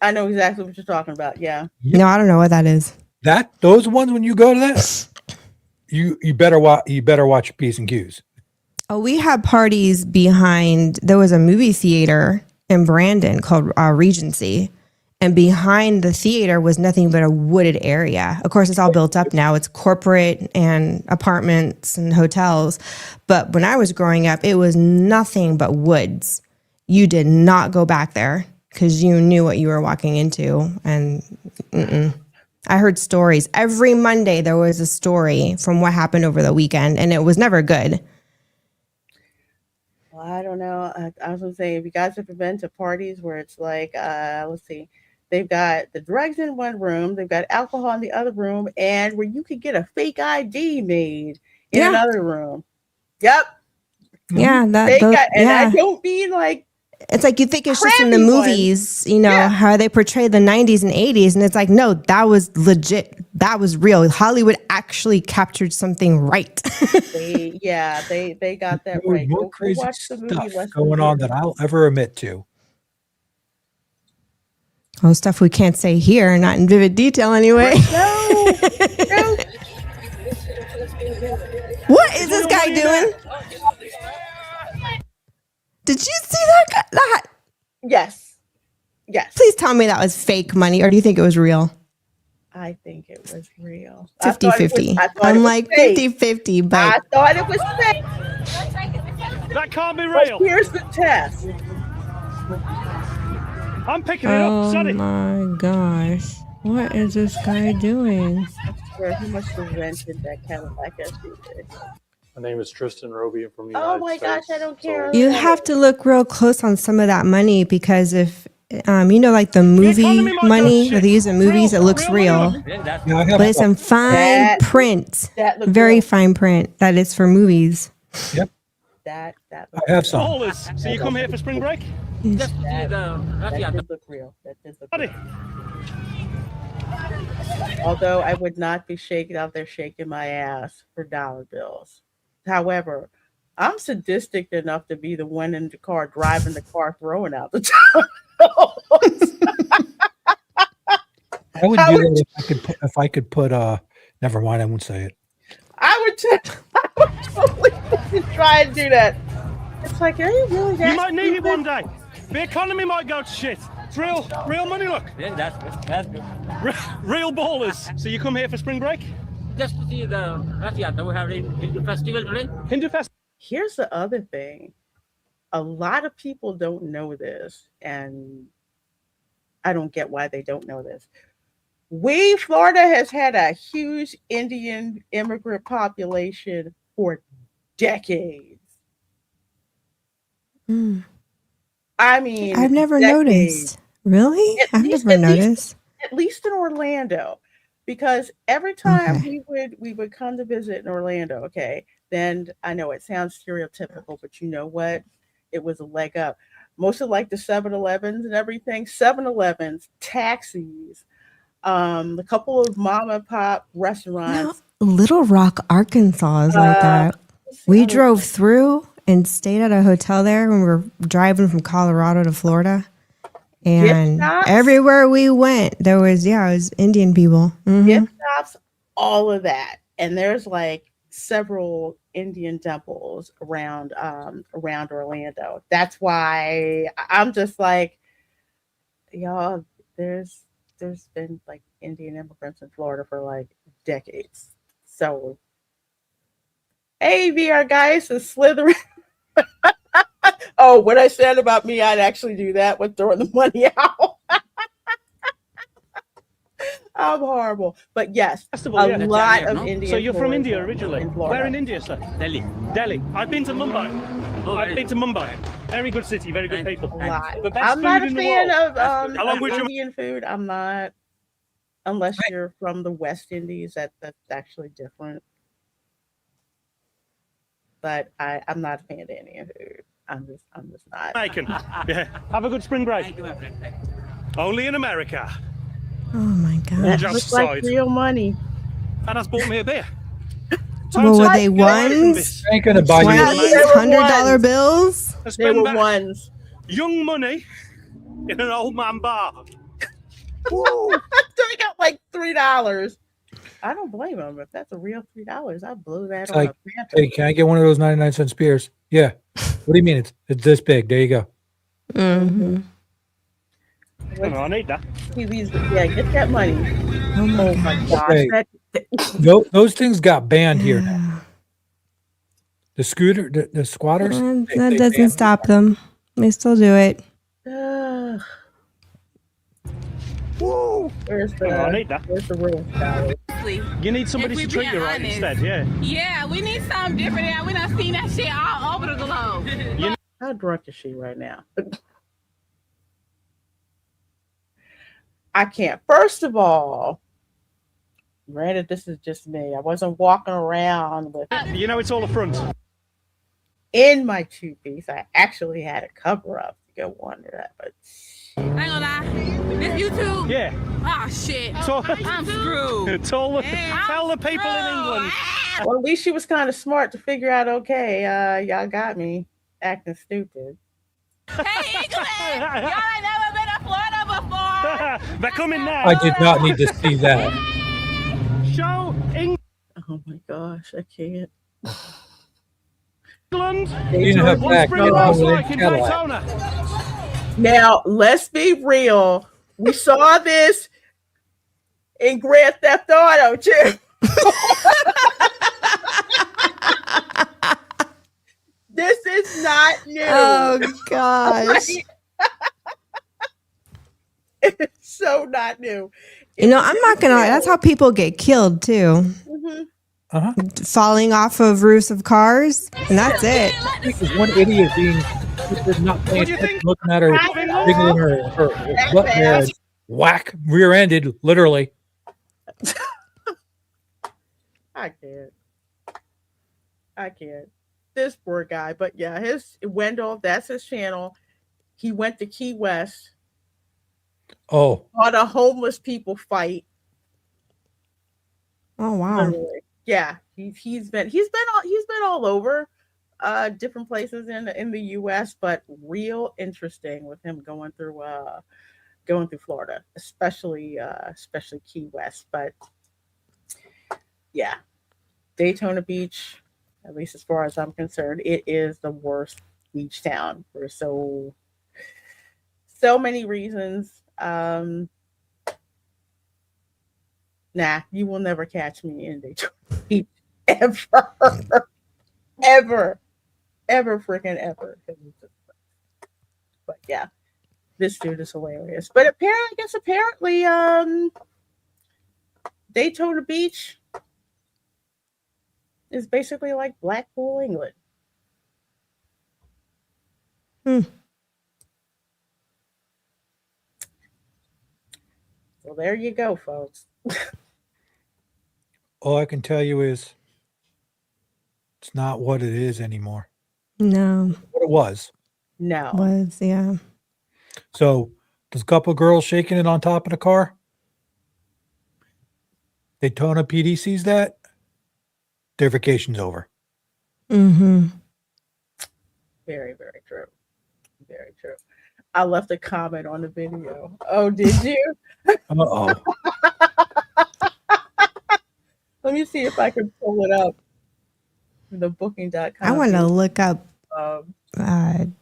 I know exactly what you're talking about. Yeah. No, I don't know what that is. Those ones when you go to that, you better watch P's and Q's. Oh, we had parties behind. There was a movie theater in Brandon called Regency, and behind the theater was nothing but a wooded area. Of course, it's all built up now. It's corporate and apartments and hotels. But when I was growing up, it was nothing but woods. You did not go back there because you knew what you were walking into. And I heard stories. Every Monday, there was a story from what happened over the weekend, and it was never good. Well, I don't know. I was going to say, if you guys have been to parties where it's like, let's see, they've got the drugs in one room, they've got alcohol in the other room, and where you could get a fake ID made in another room. Yep. Yeah, I don't mean like, it's like you think it's just in the movies, how they portray the 90s and 80s. And it's like, no, that was legit. That was real. Hollywood actually captured something right. they got that right. More crazy stuff going on than I'll ever admit to. Oh, stuff we can't say here, not in vivid detail anyway. No. What is this guy doing? Did you see that? Yes. Please tell me that was fake money, or do you think it was real? I think it was real. 50-50. I'm like 50-50, but I thought it was fake. That can't be real. But here's the test. I'm picking it up. Sorry. Oh my gosh. What is this guy doing? I swear he must have rented that Cadillac SUV. My name is Tristan Roby. I'm from the United Oh my gosh, I don't care. You have to look real close on some of that money because if like the movie money that they use in movies, it looks real. But it's in fine print, very fine print that is for movies. Yep. That I have some. Ballers. So you come here for spring break? That did look real. That did look real. Although I would not be out there shaking my ass for dollar bills. However, I'm sadistic enough to be the one in the car driving the car, throwing out the dollar bills. I would do that if I could put never mind, I won't say it. I would totally try and do that. It's like, are you really that? You might need it one day. The economy might go to shit. It's real money, look. Yeah, that's good. Real ballers. So you come here for spring break? Just to see the we have Hindu festival today. Hindu festival. Here's the other thing. A lot of people don't know this, and I don't get why they don't know this. Florida has had a huge Indian immigrant population for decades. I mean, I've never noticed. Really? I've never noticed. At least in Orlando, because every time we would come to visit in Orlando, then I know it sounds stereotypical, but you know what? It was a leg up. Most of like the 7-Elevens and everything, 7-Elevens, taxis, a couple of mom and pop restaurants. No, Little Rock, Arkansas is like that. We drove through and stayed at a hotel there when we were driving from Colorado to Florida. And everywhere we went, there was, it was Indian people. Gift shops, all of that. And there's like several Indian temples around Orlando. That's why I'm just like, y'all, there's been like Indian immigrants in Florida for like decades. So Hey, VR guys, is slithering. Oh, what I said about me, I'd actually do that with throwing the money out. I'm horrible. But yes, Festival, a yeah. lot of Indian. So you're from India tourism originally? in Florida. Where in India, sir? Delhi. Delhi. I've been to Mumbai. I've been to Mumbai. Very good city, very good people. A lot. The best I'm not food a in the fan world. of Along with your Indian food. I'm not, unless you're from the West Indies. That's actually different. But I'm not a fan of Indian food. I'm just not. Jamaican. Yeah. Have a good spring break. Only in America. Oh my That gosh. looks like real money. And has bought me a beer. Well, were they ones? I ain't gonna buy you. $100 bills? They were ones. Young money in an old man bar. Woo! They got like $3. I don't blame them. If that's a real $3, I'd blow that It's on like, a phantom. hey, can I get one of those 99-cent spears? Yeah. What do you mean? It's this big. There you go. Mm-hmm. I need that. Yeah, get that money. Oh my gosh. Okay. Those things got banned here now. The scooter, the squatters. That doesn't stop them. They still do it. Woo! Where's I need that. Where's the room? You need somebody to treat you right instead, yeah. Yeah, we need something different. We done seen that shit all over the globe. How drunk is she right now? I can't. First of all, granted, this is just me. I wasn't walking around with. You know, it's all the front. In my two-piece, I actually had a cover up to go under that, but. I ain't gonna lie. This YouTube? Yeah. Oh shit. I'm screwed. Tell the people in England. Well, at least she was kind of smart to figure out, okay, y'all got me acting stupid. Hey, England! Y'all ain't never been to Florida before. They're coming now. I did not need to see that. Show England. Oh my gosh, I can't. England. You know how back Bring it out like in Daytona. Now, let's be real. We saw this in Grand Theft Auto, too. This is not new. Oh, gosh. It's so not new. You know, I'm not going to lie. That's how people get killed, too. Mm-hmm. Uh-huh. Falling off of roofs of cars. And that's it. Because one idiot being not paying attention, looking at her, wiggling her butt there, and whack, rear-ended, literally. I can't. This poor guy. But yeah, Wendell, that's his channel. He went to Key West. Oh. On a homeless people fight. Oh wow. Literally. Yeah. He's been all over different places in the US, but real interesting with him going through Florida, especially Key West. But yeah. Daytona Beach, at least as far as I'm concerned, it is the worst beach town for so many reasons. Nah, you will never catch me in Daytona Beach ever, freaking ever. But yeah, this dude is hilarious. But apparently, Daytona Beach is basically like Blackpool, England. Well, there you go, folks. All I can tell you is it's not what it is anymore. No. What it was. No. Was, yeah. So there's a couple of girls shaking it on top of the car. Daytona PD sees that. Their vacation's over. Mm-hmm. Very, very true. Very true. I left a comment on the video. Oh, did you? Uh-oh. Let me see if I can pull it up. The booking.com. I want to look up for an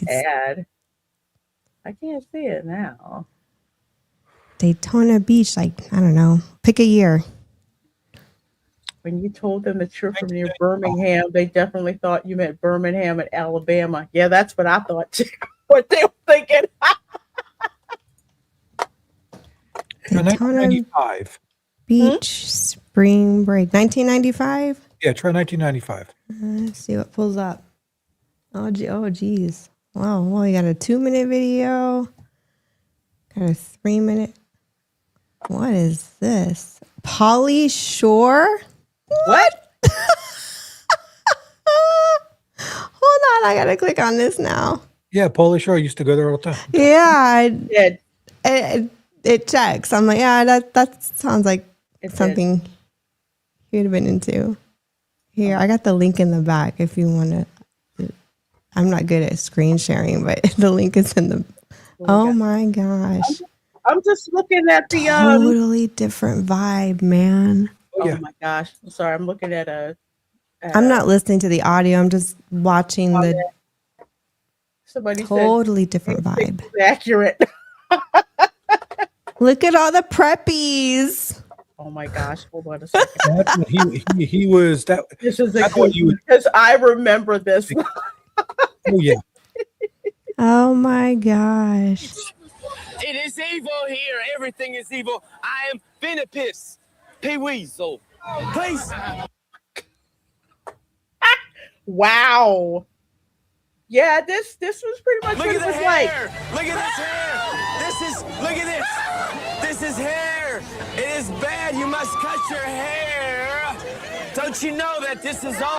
ad. I can't see it now. Daytona Beach, like, I don't know. Pick a year. When you told them that you're from near Birmingham, they definitely thought you meant Birmingham and Alabama. Yeah, that's what I thought too. What they were thinking. 1995. Beach spring break. 1995? Yeah, try 1995. Let's see what pulls up. Oh, geez. Wow. Well, we got a 2-minute video. Got a 3-minute. What is this? Polly Shore? What? Hold on. I got to click on this now. Yeah, Polish Shore used to go there all the time. Yeah. It checks. I'm like, yeah, that sounds like something he would have been into. Here, I got the link in the back if you want to. I'm not good at screen sharing, but the link is in the. Oh my gosh. I'm just looking at the totally different vibe, man. Oh my gosh. I'm sorry. I'm looking at a. I'm not listening to the audio. I'm just watching the. Somebody totally different vibe. Accurate. Look at all the preppies. Oh my gosh! Hold on a second. he was that. This is because I remember this. Oh yeah. Oh my gosh. It is evil here. Everything is evil. I am finna piss. Pee Weasel. Please. Wow. Yeah, this was pretty much Look what at it was the like. hair. Look at this hair. Look at this. This is hair. It is bad. You must cut your hair. Don't you know that this is all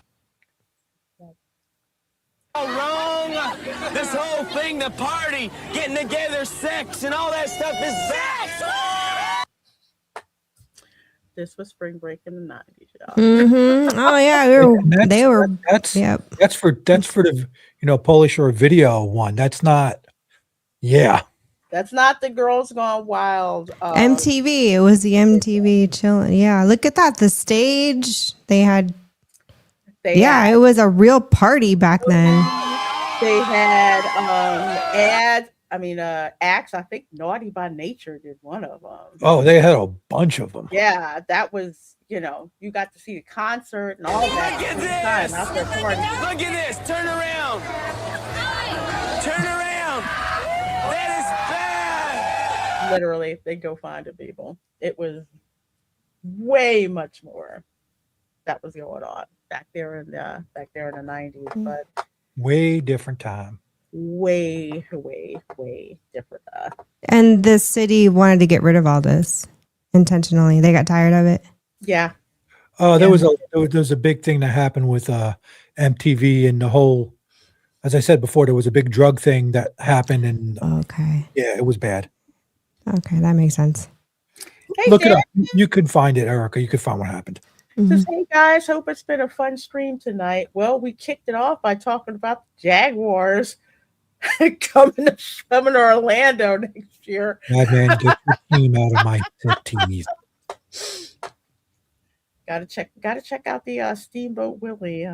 wrong? This whole thing, the party, getting together, sex, and all that stuff is bad. This was spring break in the 90s, y'all. Mm-hmm. Oh yeah, That's for the Polish Shore video one. That's not. Yeah. That's not the Girls Gone Wild. MTV. It was the MTV chilling. Yeah, look at that. The stage they had. It was a real party back then. They had ads. Acts. I think Naughty by Nature did one of them. Oh, they had a bunch of them. Yeah, that was, you got to see the concert and all that. Look at this. Look at this. Turn around. Turn around. That is bad. Literally, they go find the people. It was way much more that was going on back there in the 90s, but way different time. Way different. And the city wanted to get rid of all this intentionally. They got tired of it. Yeah. There was a big thing that happened with MTV and the whole. As I said before, there was a big drug thing that happened, and yeah, it was bad. Okay, that makes sense. Hey, look it up. You could find it, Erica. You could find what happened. So, hey guys, hope it's been a fun stream tonight. Well, we kicked it off by talking about the Jaguars coming to Orlando next year. Man, get your team out of my team. Gotta check out the Steamboat Willie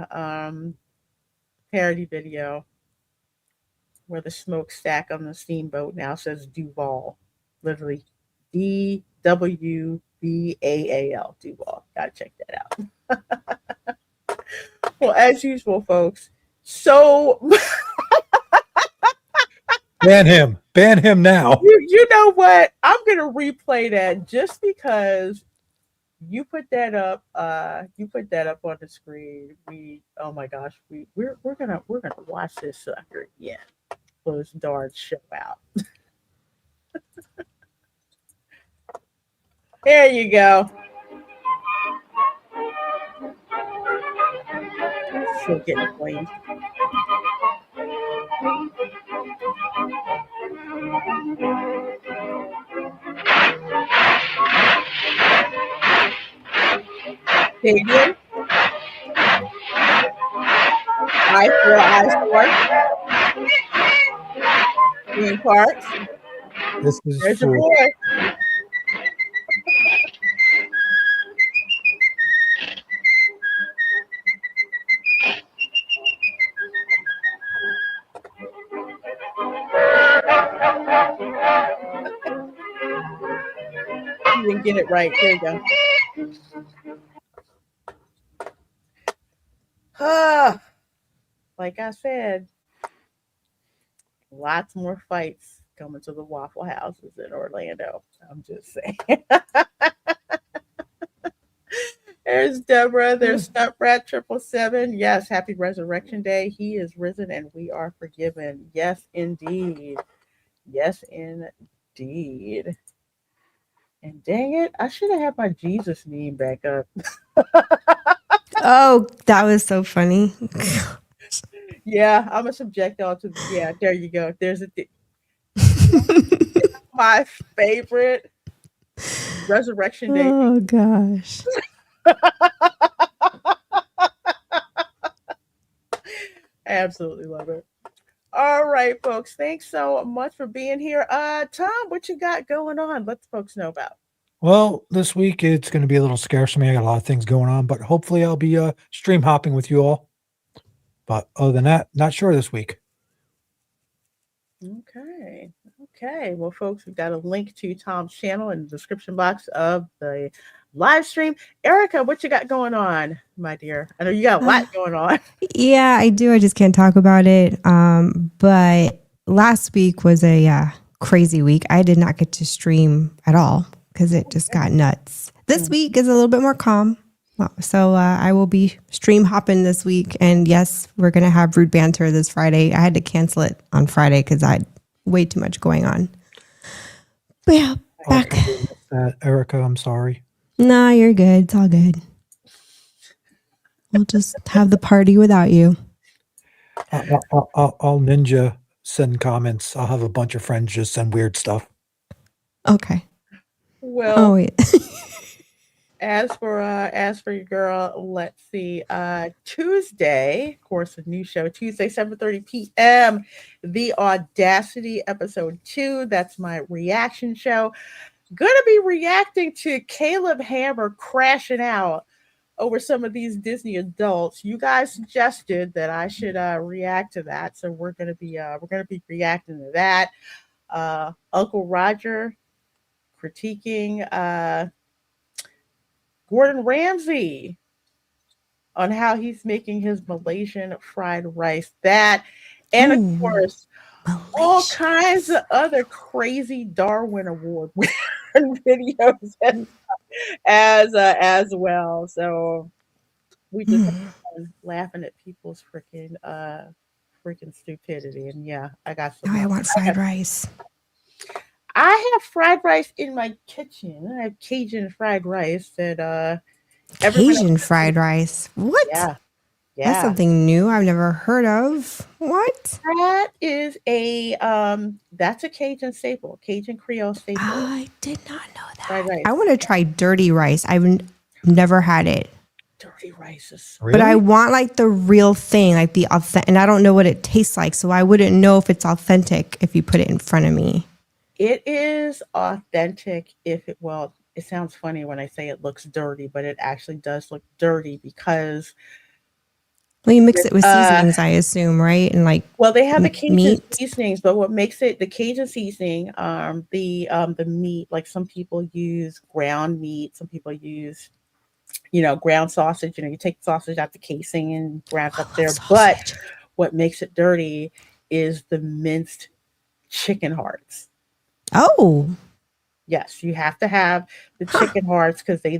parody video where the smokestack on the steamboat now says Duval. Literally DWBAAL Duval. Gotta check that out. Well, as usual, folks. So ban him now. You know what? I'm gonna replay that just because you put that up on the screen. Oh my gosh, we're gonna watch this sucker again. Close the darn show out. There you go. Still getting blamed. Canadian. I4. Green Parks. This is There's your boy. You didn't get it right. There you go. Like I said, lots more fights coming to the Waffle Houses in Orlando. I'm just saying. There's Deborah. There's Snuprat 777. Yes, happy Resurrection Day. He is risen and we are forgiven. Yes, indeed. Yes, indeed. And dang it, I should have had my Jesus meme back up. Oh, that was so funny. Yeah, I'm gonna subject y'all to. Yeah, there you go. There's my favorite Resurrection Day. Oh gosh. Absolutely love it. All right, folks. Thanks so much for being here. Tom, what you got going on? Let the folks know about. Well, this week it's going to be a little scarce for me. I got a lot of things going on, but hopefully I'll be stream hopping with you all. But other than that, not sure this week. Okay. Okay. Well, folks, we've got a link to Tom's channel in the description box of the live stream. Erica, what you got going on, my dear? I know you got a lot going on. Yeah, I do. I just can't talk about it. But last week was a crazy week. I did not get to stream at all because it just got nuts. This week is a little bit more calm. So I will be stream hopping this week. And yes, we're going to have Rude Banter this Friday. I had to cancel it on Friday because I had way too much going on. But yeah, back. Erica, I'm sorry. No, you're good. It's all good. We'll just have the party without you. I'll ninja send comments. I'll have a bunch of friends just send weird stuff. Okay. Well, oh wait. As for your girl, let's see. Tuesday, of course, a new show. Tuesday, 7:30 p.m. The Audacity episode 2. That's my reaction show. Gonna be reacting to Caleb Hammer crashing out over some of these Disney adults. You guys suggested that I should react to that, so we're gonna be reacting to that. Uncle Roger critiquing Gordon Ramsay on how he's making his Malaysian fried rice. That, and of course, all kinds of other crazy Darwin Award videos as well. So we just have fun laughing at people's freaking stupidity. And yeah, I got some. I want fried rice. I have fried rice in my kitchen. I have Cajun fried rice that Cajun fried rice. What? Yeah. That's something new I've never heard of. What? That is that's a Cajun staple, Cajun Creole staple. I did not know that. Fried rice. I want to try dirty rice. I've never had it. Dirty rices. But I want like the real thing, like the authentic, and I don't know what it tastes like, so I wouldn't know if it's authentic if you put it in front of me. It is authentic it sounds funny when I say it looks dirty, but it actually does look dirty because you mix it with seasonings, I assume, right? And like, well, they have the Cajun meat. seasonings, but what makes it the Cajun seasoning, the meat, like some people use ground meat, some people use, ground sausage. You take the sausage out the casing and ground up there. Sausage. But what makes it dirty is the minced chicken hearts. Oh, yes, you have to have the chicken hearts because they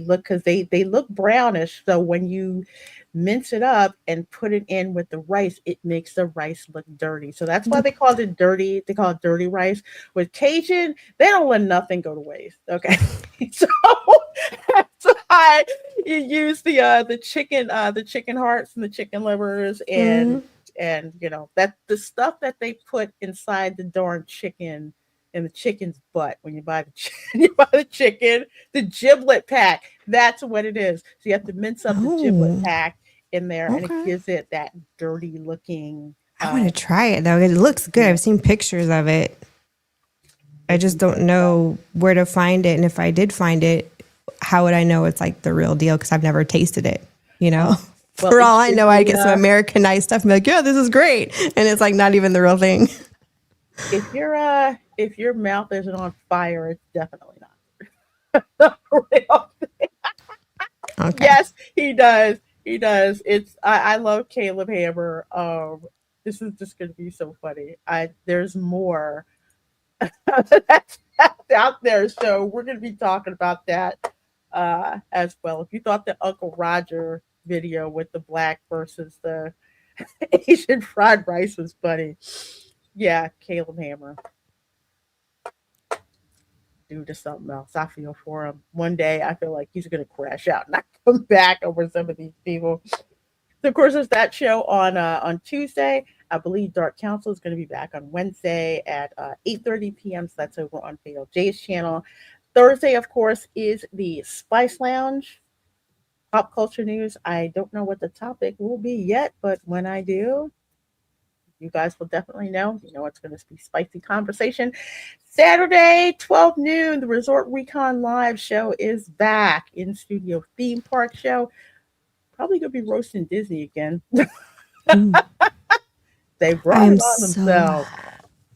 look brownish. So when you mince it up and put it in with the rice, it makes the rice look dirty. So that's why they call it dirty. They call it dirty rice. With Cajun, they don't let nothing go to waste. Okay, so that's why you use the chicken hearts and the chicken livers and that the stuff that they put inside the darn chicken. And the chicken's butt when you buy the chicken, the giblet pack. That's what it is. So you have to mince up the giblet pack in there, and it gives it that dirty looking. I want to try it though. It looks good. I've seen pictures of it. I just don't know where to find it, and if I did find it, how would I know it's like the real deal? Because I've never tasted it. Well, for all I know, I get some Americanized stuff and be like, yeah, this is great, and it's like not even the real thing. If your mouth isn't on fire, it's definitely not the real thing. Okay. Yes, he does. He does. I love Caleb Hammer. This is just gonna be so funny. There's more that's out there, so we're gonna be talking about that as well. If you thought the Uncle Roger video with the black versus the Asian fried rice was funny, yeah, Caleb Hammer. Due to something else. I feel for him. One day I feel like he's gonna crash out and not come back over some of these people. So of course there's that show on Tuesday. I believe Dark Council is going to be back on Wednesday at 8:30 p.m. So that's over on Fatal J's channel. Thursday, of course, is the Spice Lounge. Pop culture news. I don't know what the topic will be yet, but when I do, you guys will definitely know. You know it's going to be spicy conversation. Saturday, 12 noon, the Resort Recon Live show is back. In studio theme park show. Probably going to be roasting Disney again. They brought it on themselves.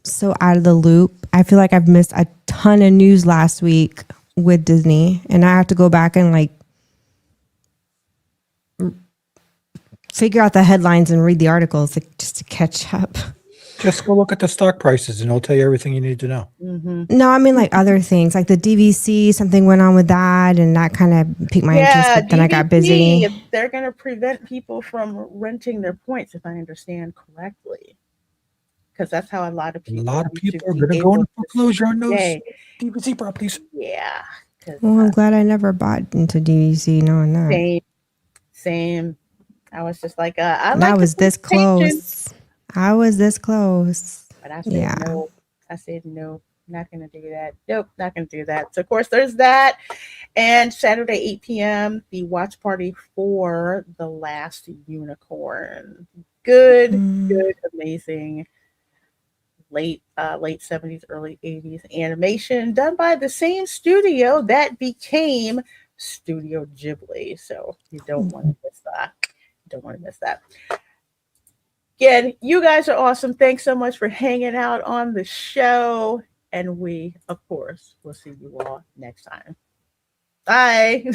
So out of the loop. I feel like I've missed a ton of news last week with Disney, and I have to go back and like figure out the headlines and read the articles just to catch up. Just go look at the stock prices and it'll tell you everything you need to know. Mm-hmm. No, I mean like other things, like the DVC, something went on with that, and that kind of piqued my interest, but then I got busy. They're going to prevent people from renting their points, if I understand correctly. Because that's how a lot of people are going to go into foreclosure on those DVC properties. Yeah. Well, I'm glad I never bought into DVC knowing that. Same. I was just like, I was this close. I was this close. But I said no. I said no. Not going to do that. Nope, not going to do that. So, of course, there's that. And Saturday, 8 p.m., the watch party for The Last Unicorn. Good, amazing, late 70s, early 80s animation done by the same studio that became Studio Ghibli. So, you don't want to miss that. Don't want to miss that. Again, you guys are awesome. Thanks so much for hanging out on the show. And we, of course, will see you all next time. Bye.